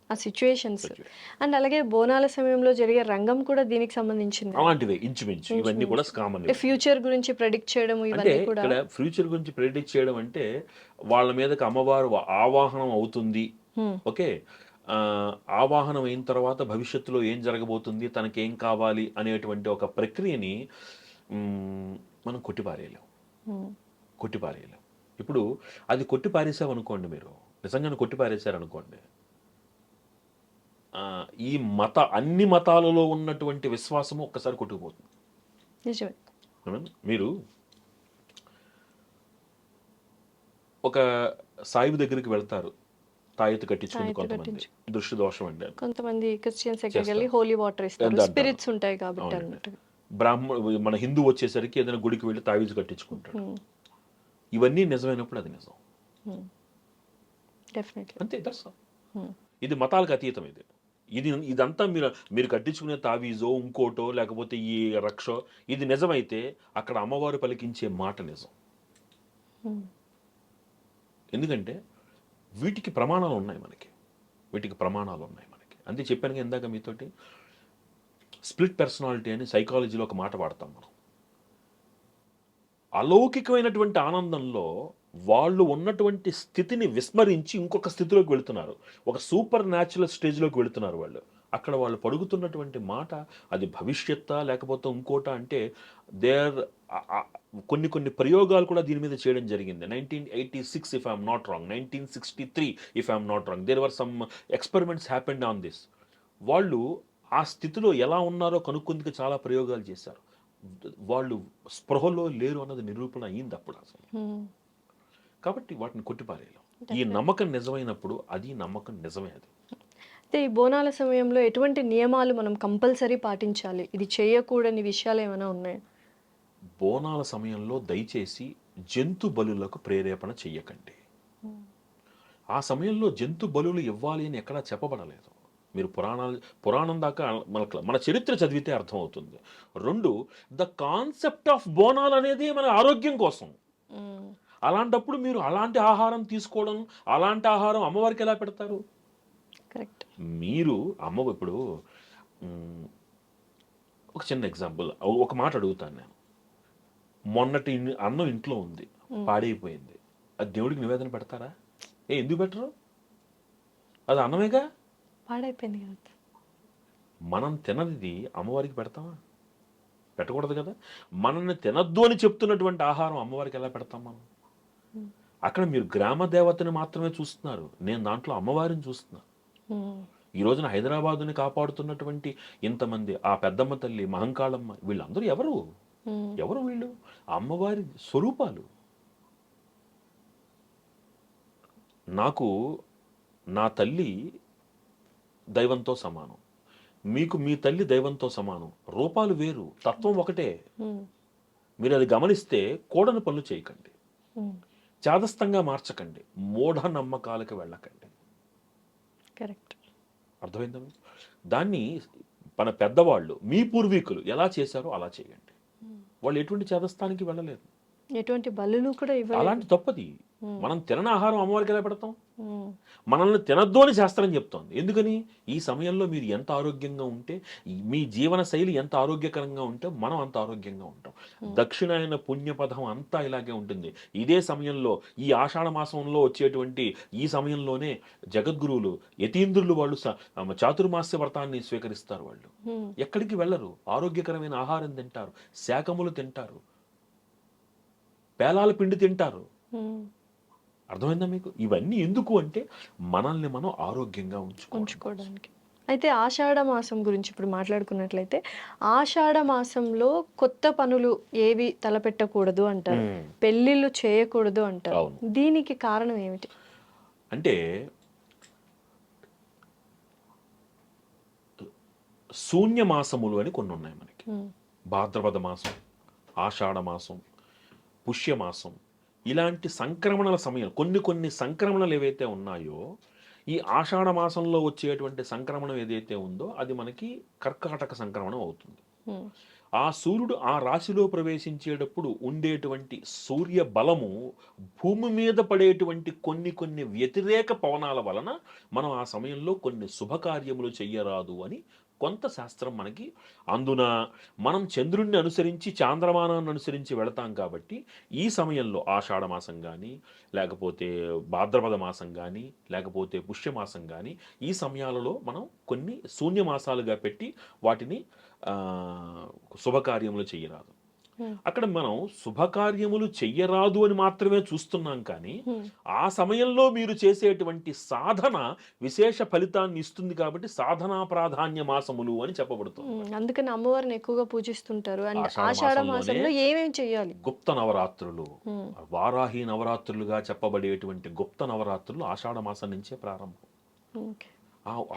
ఆ సిట్యుయేషన్స్. Situation. అండ్ అలాగే బోనాల సమయంలో జరిగే రంగం కూడా దీనికి సంబంధించిందే. అలాంటివే ఇంచుమించు ఇవన్నీ కూడా కామన్. ఫ్యూచర్ గురించి ప్రెడిక్ట్ చేయడం అంటే ఇవన్నీ కూడా. ఇక్కడ ఫ్యూచర్ గురించి ప్రెడిక్ట్ చేయడం అంటే వాళ్ళ మీదకి అమ్మవారు ఆవాహనం అవుతుంది. హ్మ్. ఓకే. ఆ, ఆవాహనం అయిన తర్వాత భవిష్యత్తులో ఏం జరగబోతుంది, తనకేం కావాలి అనేటువంటి ఒక ప్రక్రియని మ్, మనం కొట్టిపారేయలేం. హ్మ్. కొట్టిపారేయలేం. ఇప్పుడు అది కొట్టి పారేసామనుకోండి, మీరు నిజంగానే కొట్టి పారేశారనుకోండి, ఈ అన్ని మతాలలో ఉన్నటువంటి విశ్వాసము ఒక్కసారి కొట్టుకుపోతుంది. నిజమే. మీరు ఒక సాయిబు దగ్గరికి వెళ్తారు, తాయెత్తు కట్టించుకుంది తాయెత్తు కొంతమంది, కట్టించు. దృష్టి దోషం అండి అని. కొంతమంది క్రిస్టియన్స్ దగ్గరికి వెళ్ళి చేస్తారు. హోలీ వాటర్ ఇస్తారు, అంటారు. స్పిరిట్స్ ఉంటాయి కాబట్టి అవునండి. అన్నట్టుగా. మన హిందూ వచ్చేసరికి ఏదైనా గుడికి వెళ్ళి తావీజు కట్టించుకుంటాడు. ఇవన్నీ నిజమైనప్పుడు అది నిజం. డెఫినెట్లీ. అంతే, దట్స్ ఆల్. ఇది మతాలకు అతీతం. ఇదంతా మీరు కట్టించుకునే తావీజో ఇంకోటో లేకపోతే ఈ రక్షో ఇది నిజమైతే అక్కడ అమ్మవారు పలికించే మాట నిజం. ఎందుకంటే వీటికి ప్రమాణాలు ఉన్నాయి మనకి. అంతే చెప్పాను ఇందాక మీతోటి, స్ప్లిట్ పర్సనాలిటీ అని సైకాలజీలో ఒక మాట వాడతాం మనం. అలౌకికమైనటువంటి ఆనందంలో వాళ్ళు ఉన్నటువంటి స్థితిని విస్మరించి ఇంకొక స్థితిలోకి వెళుతున్నారు, ఒక సూపర్ న్యాచురల్ స్టేజ్లోకి వెళుతున్నారు వాళ్ళు. అక్కడ వాళ్ళు పడుగుతున్నటువంటి మాట అది భవిష్యత్తా లేకపోతే ఇంకోట అంటే కొన్ని ప్రయోగాలు కూడా దీని మీద చేయడం జరిగింది. 1986 if I'm not wrong, 1963 if I'm not wrong, there were some experiments happened on this. వాళ్ళు ఆ స్థితిలో ఎలా ఉన్నారో కనుక్కుందుకు చాలా ప్రయోగాలు చేశారు. వాళ్ళు స్పృహలో లేరు అన్నది నిరూపణ అయింది అప్పుడు అసలు. కాబట్టి వాటిని కొట్టిపారేయలేం. ఈ నమ్మకం నిజమైనప్పుడు అది నమ్మకం నిజమే. అది అయితే ఈ బోనాల సమయంలో ఎటువంటి నియమాలు మనం కంపల్సరీ పాటించాలి, ఇది చేయకూడని విషయాలు ఏమైనా ఉన్నాయా? బోనాల సమయంలో దయచేసి జంతు బలులకు ప్రేరేపణ చెయ్యకండి. ఆ సమయంలో జంతు బలులు ఇవ్వాలి అని ఎక్కడా చెప్పబడలేదు. మీరు పురాణం దాకా మన చరిత్ర చదివితే అర్థమవుతుంది. 2, ద కాన్సెప్ట్ ఆఫ్ బోనాలు అనేది మన ఆరోగ్యం కోసం. అలాంటప్పుడు మీరు అలాంటి ఆహారం తీసుకోవడం, అలాంటి ఆహారం అమ్మవారికి ఎలా పెడతారు? కరెక్ట్. మీరు ఇప్పుడు ఒక చిన్న ఎగ్జాంపుల్, ఒక మాట అడుగుతాను నేను. మొన్నటి అన్నం ఇంట్లో ఉంది, పాడైపోయింది, అది దేవుడికి నివేదన పెడతారా? ఎందుకు పెట్టరు? అది అన్నమేగా, పాడైపోయింది కదా. మనం తినది అమ్మవారికి పెడతామా? పెట్టకూడదు కదా. మనల్ని తినద్దు అని చెప్తున్నటువంటి ఆహారం అమ్మవారికి ఎలా పెడతాం మనం? అక్కడ మీరు గ్రామ దేవతని మాత్రమే చూస్తున్నారు, నేను దాంట్లో అమ్మవారిని చూస్తున్నాను. ఈ రోజున హైదరాబాదుని కాపాడుతున్నటువంటి ఇంతమంది, ఆ పెద్దమ్మ తల్లి, మహంకాళమ్మ, వీళ్ళందరూ ఎవరు? వీళ్ళు అమ్మవారి స్వరూపాలు. నాకు నా తల్లి దైవంతో సమానం, మీకు మీ తల్లి దైవంతో సమానం. రూపాలు వేరు, తత్వం ఒకటే. మీరు అది గమనిస్తే కూడని పనులు చేయకండి, చాదస్తంగా మార్చకండి, మూఢ నమ్మకాలకు వెళ్ళకండి. కరెక్ట్. అర్థమైందా? దాన్ని మన పెద్దవాళ్ళు, మీ పూర్వీకులు ఎలా చేశారో అలా చేయండి. వాళ్ళు ఎటువంటి చేదస్థానికి వెళ్ళలేదు, ఎటువంటి బలులు కూడా ఇవ్వలేదు. అలాంటి తప్పది. మనం తినని ఆహారం అమ్మవారికి ఎలా పెడతాం? మనల్ని తినద్దు అని శాస్త్రం చెప్తోంది. ఎందుకని? ఈ సమయంలో మీరు ఎంత ఆరోగ్యంగా ఉంటే, మీ జీవన శైలి ఎంత ఆరోగ్యకరంగా ఉంటే మనం అంత ఆరోగ్యంగా ఉంటాం. దక్షిణాయన పుణ్యపథం అంతా ఇలాగే ఉంటుంది. ఇదే సమయంలో, ఈ ఆషాఢ మాసంలో వచ్చేటువంటి ఈ సమయంలోనే జగద్గురువులు, యతీంద్రులు వాళ్ళు చాతుర్మాస్య వ్రతాన్ని స్వీకరిస్తారు. వాళ్ళు ఎక్కడికి వెళ్ళరు, ఆరోగ్యకరమైన ఆహారం తింటారు, శాకములు తింటారు, పేలాల పిండి తింటారు. అర్థమైందా మీకు? ఇవన్నీ ఎందుకు అంటే మనల్ని మనం ఆరోగ్యంగా ఉంచుకోవడానికి. అయితే ఆషాఢ మాసం గురించి ఇప్పుడు మాట్లాడుకున్నట్లయితే, ఆషాఢ మాసంలో కొత్త పనులు ఏవి తలపెట్టకూడదు అంటారు, పెళ్ళిళ్ళు చేయకూడదు అంటారు. దీనికి కారణం ఏమిటి? అంటే శూన్య మాసములు అని కొన్ని ఉన్నాయి మనకి. భాద్రపద మాసం, ఆషాఢ మాసం, పుష్యమాసం, ఇలాంటి సంక్రమణల సమయం, కొన్ని సంక్రమణలు ఏవైతే ఉన్నాయో, ఈ ఆషాఢ మాసంలో వచ్చేటువంటి సంక్రమణం ఏదైతే ఉందో అది మనకి కర్కాటక సంక్రమణం అవుతుంది. ఆ సూర్యుడు ఆ రాశిలో ప్రవేశించేటప్పుడు ఉండేటువంటి సూర్య బలము భూమి మీద పడేటువంటి కొన్ని వ్యతిరేక పవనాల వలన మనం ఆ సమయంలో కొన్ని శుభకార్యములు చెయ్యరాదు అని కొంత శాస్త్రం మనకి. అందున మనం చంద్రుణ్ణి అనుసరించి, చాంద్రమానాన్ని అనుసరించి వెళతాం కాబట్టి ఈ సమయంలో ఆషాఢ మాసం కానీ, లేకపోతే భాద్రపద మాసం కానీ, లేకపోతే పుష్యమాసం కానీ, ఈ సమయాలలో మనం కొన్ని శూన్యమాసాలుగా పెట్టి వాటిని శుభకార్యములు చేయరాదు. అక్కడ మనం శుభకార్యములు చెయ్యరాదు అని మాత్రమే చూస్తున్నాం కానీ హ్మ్. ఆ సమయంలో మీరు చేసేటువంటి సాధన విశేష ఫలితాన్ని ఇస్తుంది కాబట్టి సాధనా ప్రాధాన్య మాసములు అని చెప్పబడుతుంది. అందుకని అమ్మవారిని ఎక్కువగా పూజిస్తుంటారు. అండ్ ఆషాఢ ఆషాఢ మాసంలోనే మాసంలో ఏమేమి చేయాలి? గుప్త నవరాత్రులు, హ్మ్. వారాహి నవరాత్రులుగా చెప్పబడేటువంటి గుప్త నవరాత్రులు ఆషాఢ మాసం నుంచే ప్రారంభం. ఓకే.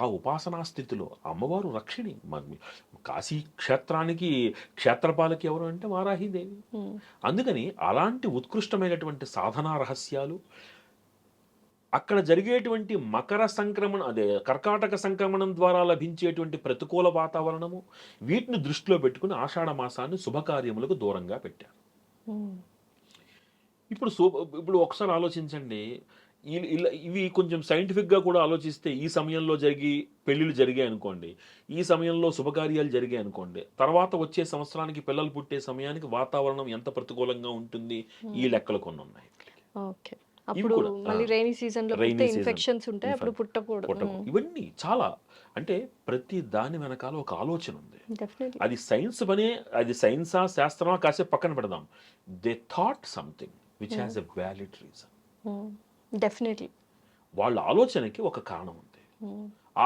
ఆ ఉపాసనా స్థితిలో అమ్మవారు రక్షిణి. కాశీ క్షేత్రానికి క్షేత్రపాలకి ఎవరు అంటే వారాహిదేవి. హ్మ్. అందుకని అలాంటి ఉత్కృష్టమైనటువంటి సాధనా రహస్యాలు, అక్కడ జరిగేటువంటి మకర సంక్రమణ అదే కర్కాటక సంక్రమణం ద్వారా లభించేటువంటి ప్రతికూల వాతావరణము, వీటిని దృష్టిలో పెట్టుకుని ఆషాఢ మాసాన్ని శుభకార్యములకు దూరంగా పెట్టారు. హ్మ్. ఇప్పుడు ఇప్పుడు ఒకసారి ఆలోచించండి. ఇవి కొంచెం సైంటిఫిక్గా కూడా ఆలోచిస్తే ఈ సమయంలో పెళ్ళిళ్ళు జరిగాయి అనుకోండి, ఈ సమయంలో శుభకార్యాలు జరిగాయి అనుకోండి, తర్వాత వచ్చే సంవత్సరానికి పిల్లలు పుట్టే సమయానికి వాతావరణం ఎంత ప్రతికూలంగా ఉంటుంది, ఈ లెక్కలు కొన్ని ఉన్నాయి. ఓకే. అప్పుడు కూడా, మళ్ళీ రైనీ సీజన్లో రైనీ సీజన్ ఇన్ఫెక్షన్స్ ఉంటాయి. అప్పుడు పుట్టకూడదు. ఇవన్నీ చాలా, అంటే ప్రతి దాని వెనకాల ఒక ఆలోచన ఉంది. డెఫినెట్లీ. అది సైన్స్ పనే, అది సైన్సా శాస్త్రమా కాసేపు పక్కన పెడదాం. They thought something which has a valid reason. Definitely. వాళ్ళ ఆలోచనకి ఒక కారణం ఉంది.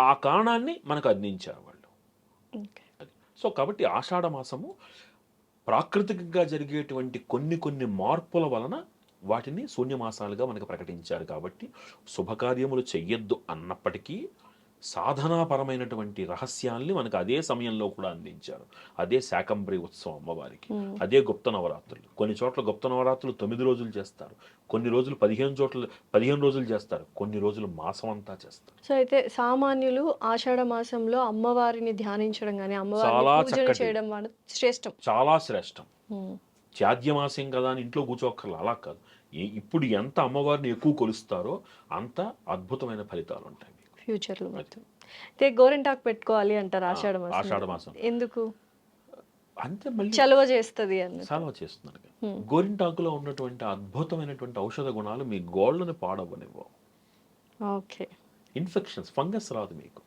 ఆ కారణాన్ని మనకు అందించారు వాళ్ళు. అది. సో కాబట్టి ఆషాఢ మాసము ప్రాకృతికంగా జరిగేటువంటి కొన్ని మార్పుల వలన వాటిని శూన్యమాసాలుగా మనకు ప్రకటించారు. కాబట్టి శుభకార్యములు చెయ్యొద్దు అన్నప్పటికీ సాధనాపరమైనటువంటి రహస్యాల్ని మనకు అదే సమయంలో కూడా అందించారు. అదే శాకంబరి ఉత్సవం అమ్మవారికి, అదే గుప్త నవరాత్రులు. కొన్ని చోట్ల గుప్త నవరాత్రులు 9 రోజులు చేస్తారు, కొన్ని రోజులు 15 రోజులు చేస్తారు, కొన్ని రోజులు మాసం అంతా చేస్తారు. సో అయితే సామాన్యులు ఆషాఢ మాసంలో అమ్మవారిని ధ్యానించడం కానీ అమ్మవారిని చాలా పూజలు చక్కటి, చేయడం అనేది శ్రేష్టం. చాలా శ్రేష్టం. చాద్యమాసం కదా అని ఇంట్లో కూర్చోక్కర్లు, అలా కాదు. ఇప్పుడు ఎంత అమ్మవారిని ఎక్కువ కొలుస్తారో అంత అద్భుతమైన ఫలితాలు ఉంటాయి ఫ్యూచర్లో. మొత్తం అయితే గోరింటాకు పెట్టుకోవాలి అంటారు ఆషాఢ ఆషాఢ మాసం. మాసం. ఎందుకు? అంతే, మళ్ళీ చలవ చేస్తుంది అన్న. సెలవు చేస్తున్నారు. గోరింటాకులో ఉన్నటువంటి అద్భుతమైనటువంటి ఔషధ గుణాలు మీ గోళ్ళని పాడవనివ్వవు. ఓకే. ఇన్ఫెక్షన్స్, ఫంగస్ రాదు మీకు.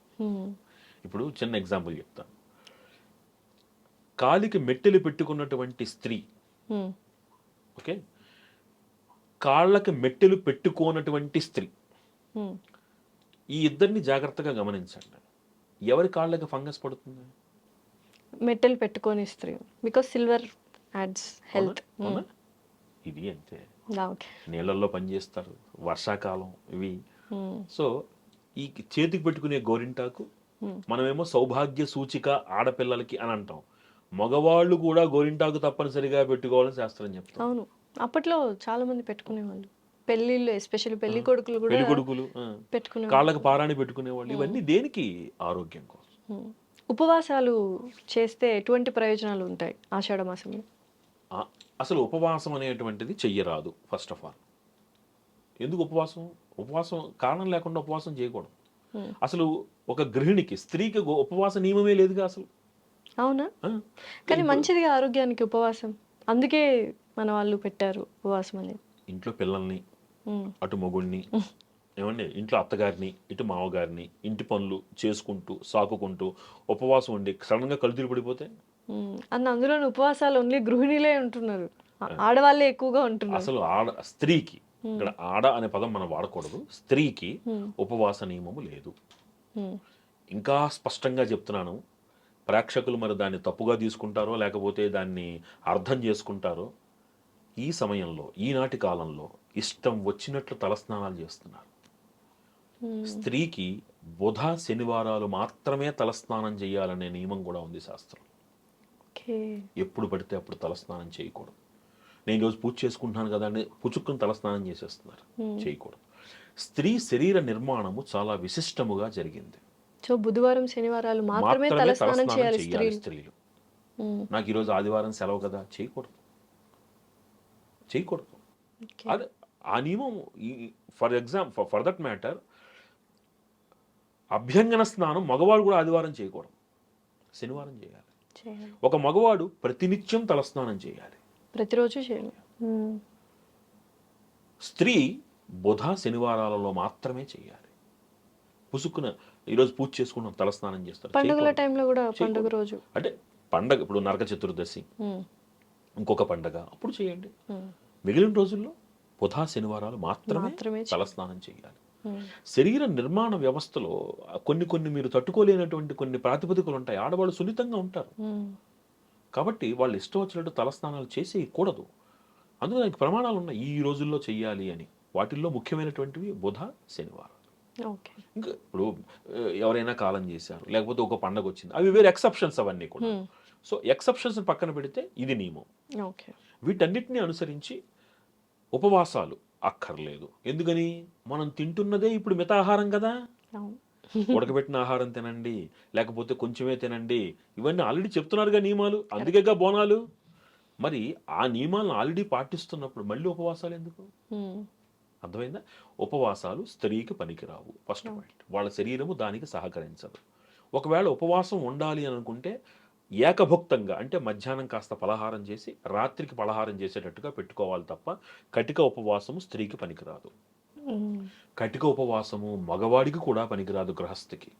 ఇప్పుడు చిన్న ఎగ్జాంపుల్ చెప్తాను. కాలికి మెట్టెలు పెట్టుకున్నటువంటి స్త్రీ, ఓకే, కాళ్ళకి మెట్టెలు పెట్టుకోనటువంటి స్త్రీ, ఈ ఇద్దరిని జాగ్రత్తగా గమనించండి. ఎవరి కాళ్ళకి ఫంగస్ పడుతుంది? మెట్టెలు పెట్టుకొని స్త్రీ. Because silver ads health. ఇది అంతే. ఓకే. నీళ్ళల్లో పనిచేస్తారు, వర్షాకాలం ఇవి. సో ఈ చేతికి పెట్టుకునే గోరింటాకు మనమేమో సౌభాగ్య సూచిక ఆడపిల్లలకి అని అంటాం. మగవాళ్ళు కూడా గోరింటాకు తప్పనిసరిగా పెట్టుకోవాలని శాస్త్రం చెప్తాం. అవును, అప్పట్లో చాలా మంది పెట్టుకునేవాళ్ళు. పెళ్లిళ్ళు ఎస్పెషల్లీ పెళ్లి కొడుకులు కూడా పెట్టుకునే, కాళ్ళకి పారాణి పెట్టుకునేవాళ్ళు. ఇవన్నీ దేనికి? ఆరోగ్యం కోసం. ఉపవాసాలు చేస్తే ఎటువంటి ప్రయోజనాలు ఉంటాయి ఆషాఢ మాసంలో? అసలు ఉపవాసం అనేటువంటిది చెయ్యరాదు. ఫస్ట్ ఆఫ్ ఆల్, ఎందుకు ఉపవాసం కారణం లేకుండా ఉపవాసం చేయకూడదు. అసలు ఒక గృహిణికి, స్త్రీకి ఉపవాస నియమమే లేదుగా అసలు. అవునా? కానీ మంచిదిగా ఆరోగ్యానికి ఉపవాసం. అందుకే మన వాళ్ళు పెట్టారు ఉపవాసం అనేది. ఇంట్లో పిల్లల్ని, అటు మొగుడిని, ఏమండి, ఇంట్లో అత్తగారిని, ఇటు మామగారిని, ఇంటి పనులు చేసుకుంటూ సాకుకుంటూ ఉపవాసం ఉండి సడన్ గా కళ్ళు తిరిగి పడిపోతే, అందులో ఉపవాసాలు ఓన్లీ గృహిణిలే ఉంటున్నారు, ఆడవాళ్ళే ఎక్కువగా ఉంటున్నారు. అసలు స్త్రీకి, ఇక్కడ ఆడ అనే పదం మనం వాడకూడదు, స్త్రీకి ఉపవాస నియమము లేదు. ఇంకా స్పష్టంగా చెప్తున్నాను, ప్రేక్షకులు మరి దాన్ని తప్పుగా తీసుకుంటారో లేకపోతే దాన్ని అర్థం చేసుకుంటారో, ఈ సమయంలో, ఈనాటి కాలంలో ఇష్టం వచ్చినట్లు తలస్నానాలు చేస్తున్నారు. స్త్రీకి బుధ శనివారాలు మాత్రమే తలస్నానం చేయాలనే నియమం కూడా ఉంది శాస్త్రం. ఎప్పుడు పడితే అప్పుడు తలస్నానం చేయకూడదు. నేను ఈరోజు పూజ చేసుకుంటున్నాను కదా అని పుచ్చుక్కుని తలస్నానం చేసేస్తున్నారు, చేయకూడదు. స్త్రీ శరీర నిర్మాణము చాలా విశిష్టముగా జరిగింది. సో బుధవారం శనివారాలు మాత్రమే తలస్నానం చేయాలి స్త్రీలు. నాకు ఈరోజు ఆదివారం సెలవు కదా, చేయకూడదు. అది ఆ నియమం. ఫర్ దట్ మ్యాటర్, అభ్యంగన స్నానం మగవాడు కూడా ఆదివారం చేయకూడదు, శనివారం చేయాలి. ఒక మగవాడు ప్రతినిత్యం తలస్నానం చేయాలి, ప్రతిరోజు చేయాలి. స్త్రీ బుధ శనివారాలలో మాత్రమే చేయాలి. పుసుక్కున ఈరోజు పూజ చేసుకున్నాం తలస్నానం చేస్తారు. పండుగల టైంలో కూడా, పండుగ రోజు అంటే పండగ, ఇప్పుడు నరక చతుర్దశి, ఇంకొక పండగ అప్పుడు చేయండి. ఉమ్, మిగిలిన రోజుల్లో బుధ శనివారాలు మాత్రమే మాత్రమే తలస్నానం చేయాలి. ఉమ్, శరీర నిర్మాణ వ్యవస్థలో కొన్ని కొన్ని మీరు తట్టుకోలేనటువంటి కొన్ని ప్రాతిపదికలు ఉంటాయి. ఆడవాళ్ళు సున్నితంగా ఉంటారు. ఉమ్, కాబట్టి వాళ్ళు ఇష్టం వచ్చినట్టు తలస్నానాలు చేసేయకూడదు. అందుకు దానికి ప్రమాణాలు ఉన్నాయి ఈ రోజుల్లో చెయ్యాలి అని. వాటిల్లో ముఖ్యమైనటువంటివి బుధ శనివారం. ఓకే. ఇంకా ఇప్పుడు ఎవరైనా కాలం చేశారు, లేకపోతే ఒక పండగ వచ్చింది, అవి వేరే ఎక్సెప్షన్స్ అవన్నీ కూడా. ఉమ్, సో ఎక్సెప్షన్స్ పక్కన పెడితే ఇది నియమం. ఓకే. వీటన్నిటిని అనుసరించి ఉపవాసాలు అక్కర్లేదు. ఎందుకని మనం తింటున్నదే ఇప్పుడు మితాహారం కదా. అవును. ఉడకబెట్టిన ఆహారం తినండి, లేకపోతే కొంచెమే తినండి, ఇవన్నీ ఆల్రెడీ చెప్తున్నారుగా నియమాలు. అందుకేగా బోనాలు. మరి ఆ నియమాలను ఆల్రెడీ పాటిస్తున్నప్పుడు మళ్ళీ ఉపవాసాలు ఎందుకు? ఉమ్, అర్థమైందా? ఉపవాసాలు స్త్రీకి పనికిరావు. ఫస్ట్ పాయింట్, వాళ్ళ శరీరము దానికి సహకరించదు. ఒకవేళ ఉపవాసం ఉండాలి అని అనుకుంటే ఏకభుక్తంగా, అంటే మధ్యాహ్నం కాస్త పలహారం చేసి రాత్రికి పలహారం చేసేటట్టుగా పెట్టుకోవాలి తప్ప కటిక ఉపవాసము స్త్రీకి పనికిరాదు. ఉమ్. కటిక ఉపవాసము మగవాడికి కూడా పనికిరాదు, గృహస్థికి.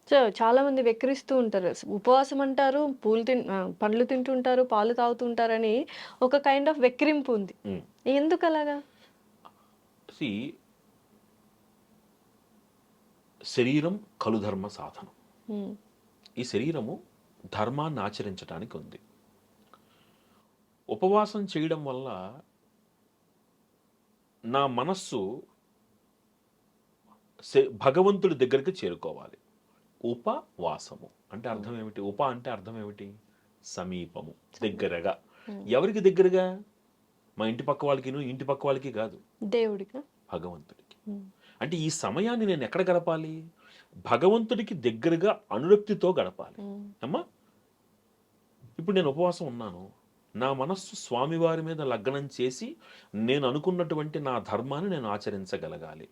సో చాలా మంది వెక్కిరిస్తూ ఉంటారు. ఉపవాసం అంటారు, పండ్లు తింటుంటారు, పాలు తాగుతుంటారని ఒక కైండ్ ఆఫ్ వెక్కిరింపు ఉంది. ఉమ్. ఎందుకు అలాగా? See, శరీరం కలుధర్మ సాధనం. ఉమ్, ఈ శరీరము ధర్మాన్ని ఆచరించడానికి ఉంది. ఉపవాసం చేయడం వల్ల నా మనస్సు భగవంతుడి దగ్గరికి చేరుకోవాలి. ఉపవాసము అంటే అర్థం ఏమిటి? ఉప అంటే అర్థం ఏమిటి? సమీపము, దగ్గరగా. ఎవరికి దగ్గరగా? మా ఇంటి పక్క వాళ్ళకి, ఇంటి పక్క వాళ్ళకి కాదు, దేవుడిగా, భగవంతుడికి. ఉమ్, అంటే ఈ సమయాన్ని నేను ఎక్కడ గడపాలి? భగవంతుడికి దగ్గరగా అనురక్తితో గడపాలి. ఉమ్, అమ్మా, ఇప్పుడు నేను ఉపవాసం ఉన్నాను, నా మనస్సు స్వామివారి మీద లగ్నం చేసి నేను అనుకున్నటువంటి నా ధర్మాన్ని నేను ఆచరించగలగాలి.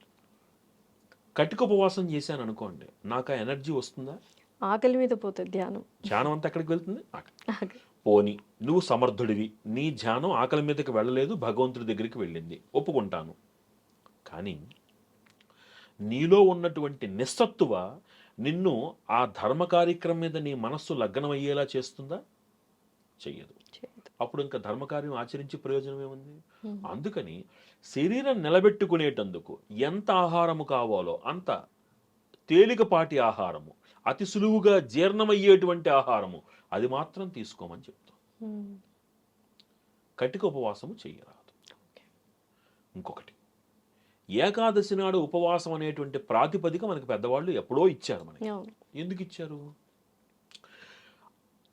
కటిక ఉపవాసం చేశాను అనుకోండి, నాకు ఆ ఎనర్జీ వస్తుందా? ఆకలి మీద పోతుంది ధ్యానం. ధ్యానం అంతా ఎక్కడికి వెళ్తుంది? ఆకలి. పోని నువ్వు సమర్థుడివి, నీ ధ్యానం ఆకలి మీదకి వెళ్ళలేదు, భగవంతుడి దగ్గరికి వెళ్ళింది, ఒప్పుకుంటాను. కానీ నీలో ఉన్నటువంటి నిస్సత్తువ నిన్ను ఆ ధర్మ కార్యక్రమం మీద నీ మనస్సు లగ్నం అయ్యేలా చేస్తుందా? చెయ్యదు. చేయదు. అప్పుడు ఇంకా ధర్మకార్యం ఆచరించి ప్రయోజనం ఏముంది? ఉమ్, అందుకని శరీరం నిలబెట్టుకునేటందుకు ఎంత ఆహారము కావాలో అంత తేలికపాటి ఆహారము, అతి సులువుగా జీర్ణమయ్యేటువంటి ఆహారము, అది మాత్రం తీసుకోమని చెప్తాం. ఉమ్, కటిక ఉపవాసము చెయ్యరాదు. ఓకే. ఇంకొకటి, ఏకాదశి నాడు ఉపవాసం అనేటువంటి ప్రాతిపదిక మనకి పెద్దవాళ్ళు ఎప్పుడో ఇచ్చారు మనకి. అవును. ఎందుకు ఇచ్చారు?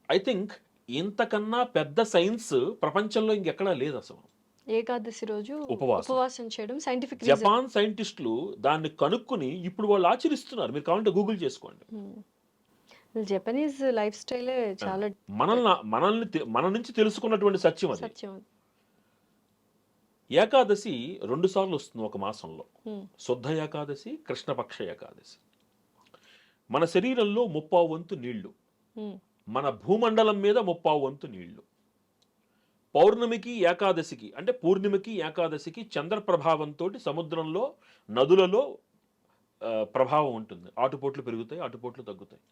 ఐ థింక్ ఇంతకన్నా పెద్ద సైన్స్ ప్రపంచంలో ఇంకెక్కడా లేదు అసలు. ఏకాదశి రోజు ఉపవాసం. ఉపవాసం చేయడం సైంటిఫిక్ రీజన్. జపాన్ సైంటిస్టులు దాన్ని కనుక్కుని ఇప్పుడు వాళ్ళు ఆచరిస్తున్నారు. మీరు కావాలంటే గూగుల్ చేసుకోండి. జపనీస్ లైఫ్ స్టైలే చాలా మన నుంచి తెలుసుకున్నటువంటి సత్యం అది. సత్యం. ఏకాదశి 2 సార్లు వస్తుంది ఒక మాసంలో. ఉమ్, శుద్ధ ఏకాదశి, కృష్ణపక్ష ఏకాదశి. మన శరీరంలో 30 వంతు నీళ్లు, ఉమ్, మన భూమండలం మీద 30 వంతు నీళ్లు. పౌర్ణమికి ఏకాదశికి, అంటే పూర్ణిమకి ఏకాదశికి చంద్ర ప్రభావంతో సముద్రంలో, నదులలో ప్రభావం ఉంటుంది. ఆటుపోట్లు పెరుగుతాయి, ఆటుపోట్లు తగ్గుతాయి.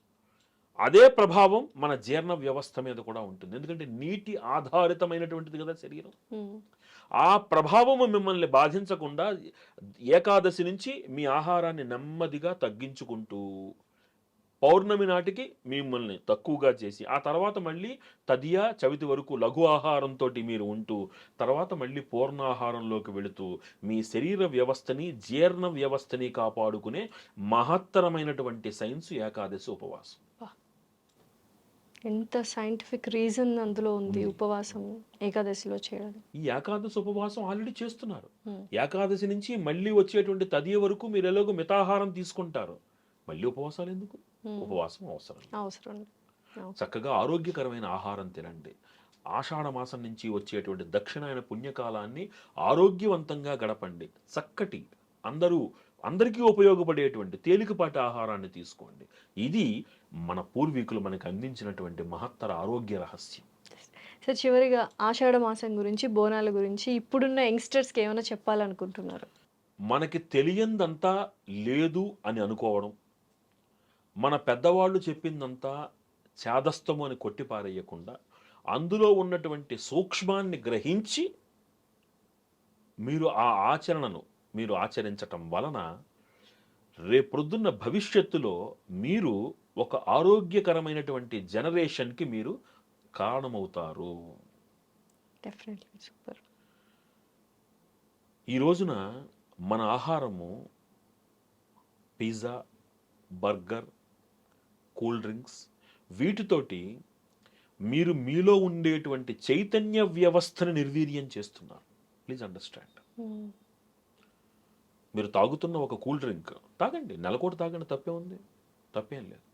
అదే ప్రభావం మన జీర్ణ వ్యవస్థ మీద కూడా ఉంటుంది. ఎందుకంటే నీటి ఆధారితమైనటువంటిది కదా శరీరం. ఉమ్, ఆ ప్రభావము మిమ్మల్ని బాధించకుండా ఏకాదశి నుంచి మీ ఆహారాన్ని నెమ్మదిగా తగ్గించుకుంటూ పౌర్ణమి నాటికి మిమ్మల్ని తక్కువగా చేసి, ఆ తర్వాత మళ్ళీ తదియ చవితి వరకు లఘు ఆహారంతో మీరు ఉంటూ, తర్వాత మళ్ళీ పూర్ణాహారంలోకి వెళుతూ మీ శరీర వ్యవస్థని, జీర్ణ వ్యవస్థని కాపాడుకునే మహత్తరమైనటువంటి సైన్స్ ఏకాదశి ఉపవాసం. ఎంత సైంటిఫిక్ రీజన్ అందులో ఉంది ఉపవాసం ఏకాదశిలో చేయడం. ఈ ఏకాదశి ఉపవాసం ఆల్రెడీ చేస్తున్నారు. Hmm. ఏకాదశి నుంచి మళ్ళీ వచ్చేటువంటి తదియ వరకు మీరు ఎలాగో మితాహారం తీసుకుంటారు. మళ్ళీ ఉపవాసాలు ఎందుకు? ఉపవాసం అవసరం. అవసరం. చక్కగా ఆరోగ్యకరమైన ఆహారం తినండి. ఆషాఢ మాసం నుంచి వచ్చేటువంటి దక్షిణాయన పుణ్యకాలాన్ని ఆరోగ్యవంతంగా గడపండి. చక్కటి అందరికీ ఉపయోగపడేటువంటి తేలికపాటి ఆహారాన్ని తీసుకోండి. ఇది మన పూర్వీకులు మనకు అందించినటువంటి మహత్తర ఆరోగ్య రహస్యం. సార్, చివరిగా ఆషాఢ మాసం గురించి, బోనాల గురించి ఇప్పుడున్న యంగ్స్టర్స్కి ఏమైనా చెప్పాలనుకుంటున్నారు? మనకి తెలియందంతా లేదు అని అనుకోవడం, మన పెద్దవాళ్ళు చెప్పిందంతా చాదస్తము అని కొట్టిపారేయకుండా అందులో ఉన్నటువంటి సూక్ష్మాన్ని గ్రహించి మీరు ఆ ఆచరణను మీరు ఆచరించటం వలన రేపొద్దున్న భవిష్యత్తులో మీరు ఒక ఆరోగ్యకరమైనటువంటి జనరేషన్కి మీరు కారణమవుతారు. Definitely super. ఈ రోజున మన ఆహారము పిజ్జా, బర్గర్, కూల్ డ్రింక్స్ వీటితోటి మీరు మీలో ఉండేటువంటి చైతన్య వ్యవస్థను నిర్వీర్యం చేస్తున్నారు. Please understand. మీరు తాగుతున్న ఒక కూల్ డ్రింక్ తాగండి, నెలకోటి తాగండి, తప్పే ఉంది, తప్పేం లేదు.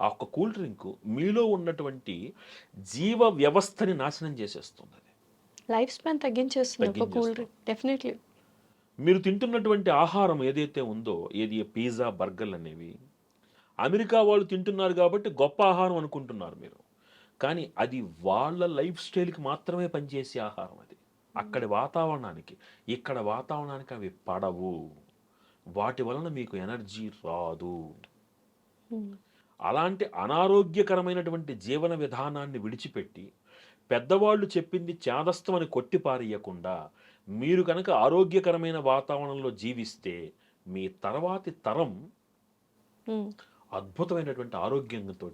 ఆ ఒక్క కూల్ డ్రింక్ మీలో ఉన్నటువంటి జీవ వ్యవస్థని నాశనం చేసేస్తుంది. అది లైఫ్ స్పాన్ తగ్గించేస్తుంది ఒక కూల్ డ్రింక్. డెఫినెట్లీ. మీరు తింటున్నటువంటి ఆహారం ఏదైతే ఉందో, ఏది పిజ్జా, బర్గర్లు అనేవి అమెరికా వాళ్ళు తింటున్నారు కాబట్టి గొప్ప ఆహారం అనుకుంటున్నారు మీరు. కానీ అది వాళ్ళ లైఫ్ స్టైల్కి మాత్రమే పనిచేసే ఆహారం. అది అక్కడి వాతావరణానికి, ఇక్కడ వాతావరణానికి అవి పడవు. వాటి వలన మీకు ఎనర్జీ రాదు. అలాంటి అనారోగ్యకరమైనటువంటి జీవన విధానాన్ని విడిచిపెట్టి పెద్దవాళ్ళు చెప్పింది చేదస్తం అని కొట్టిపారేయకుండా మీరు కనుక ఆరోగ్యకరమైన వాతావరణంలో జీవిస్తే మీ తర్వాతి తరం అద్భుతమైనటువంటి ఆరోగ్యంతో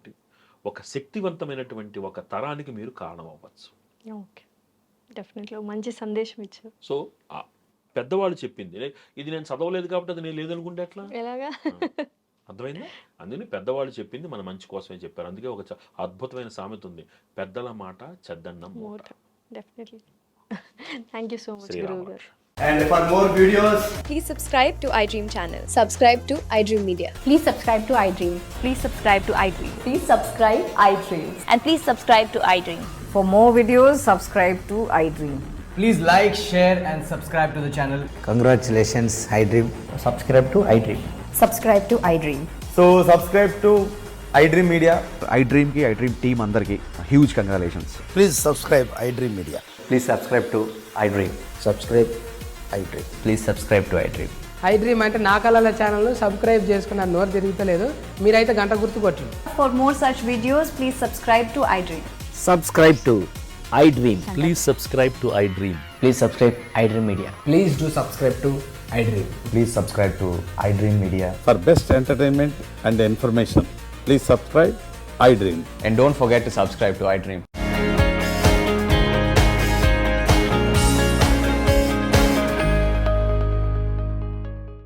ఒక శక్తివంతమైనటువంటి ఒక తరానికి మీరు కారణం అవ్వచ్చు. ఓకే, డెఫినెట్లీ మంచి సందేశం ఇచ్చారు. సో పెద్దవాళ్ళు చెప్పింది ఇది నేను చదవలేదు కాబట్టి అది నేను లేదనుకుంటే ఎట్లా? ఎలాగా? అర్థమైందా? అందుకని పెద్దవాళ్ళు చెప్పింది మన మంచి కోసమే చెప్పారు. అందుకే ఒక అద్భుతమైన సామెత ఉంది, పెద్దల మాట చెద్దన్నం మూట. Definitely. Thank you so much గురువు గారు. And for more videos, Please subscribe to iDream channel. Subscribe to iDream Media. Please subscribe to iDream. Please subscribe to iDream. Please subscribe iDream. And please subscribe to iDream. For more videos, subscribe to iDream. please like, share and subscribe to the channel. Congratulations, iDream. Subscribe to iDream. Subscribe to iDream. So subscribe to iDream Media. iDream ki iDream team andarki huge congratulations. Please subscribe iDream Media. Please subscribe to iDream. Subscribe iDream. Please subscribe to iDream. iDream అంటే నా కళల ఛానల్ను subscribe చేసుకున్న నోరు తిరుగుతలేదు, మీరైతే గంట గుర్తు కొట్టండి. For more such videos, please subscribe to iDream. Subscribe to iDream. Please subscribe to iDream. Please subscribe iDream Media. Please do subscribe to iDream. Please subscribe to iDream Media. For best entertainment and information, please subscribe iDream. And don't forget to subscribe to iDream.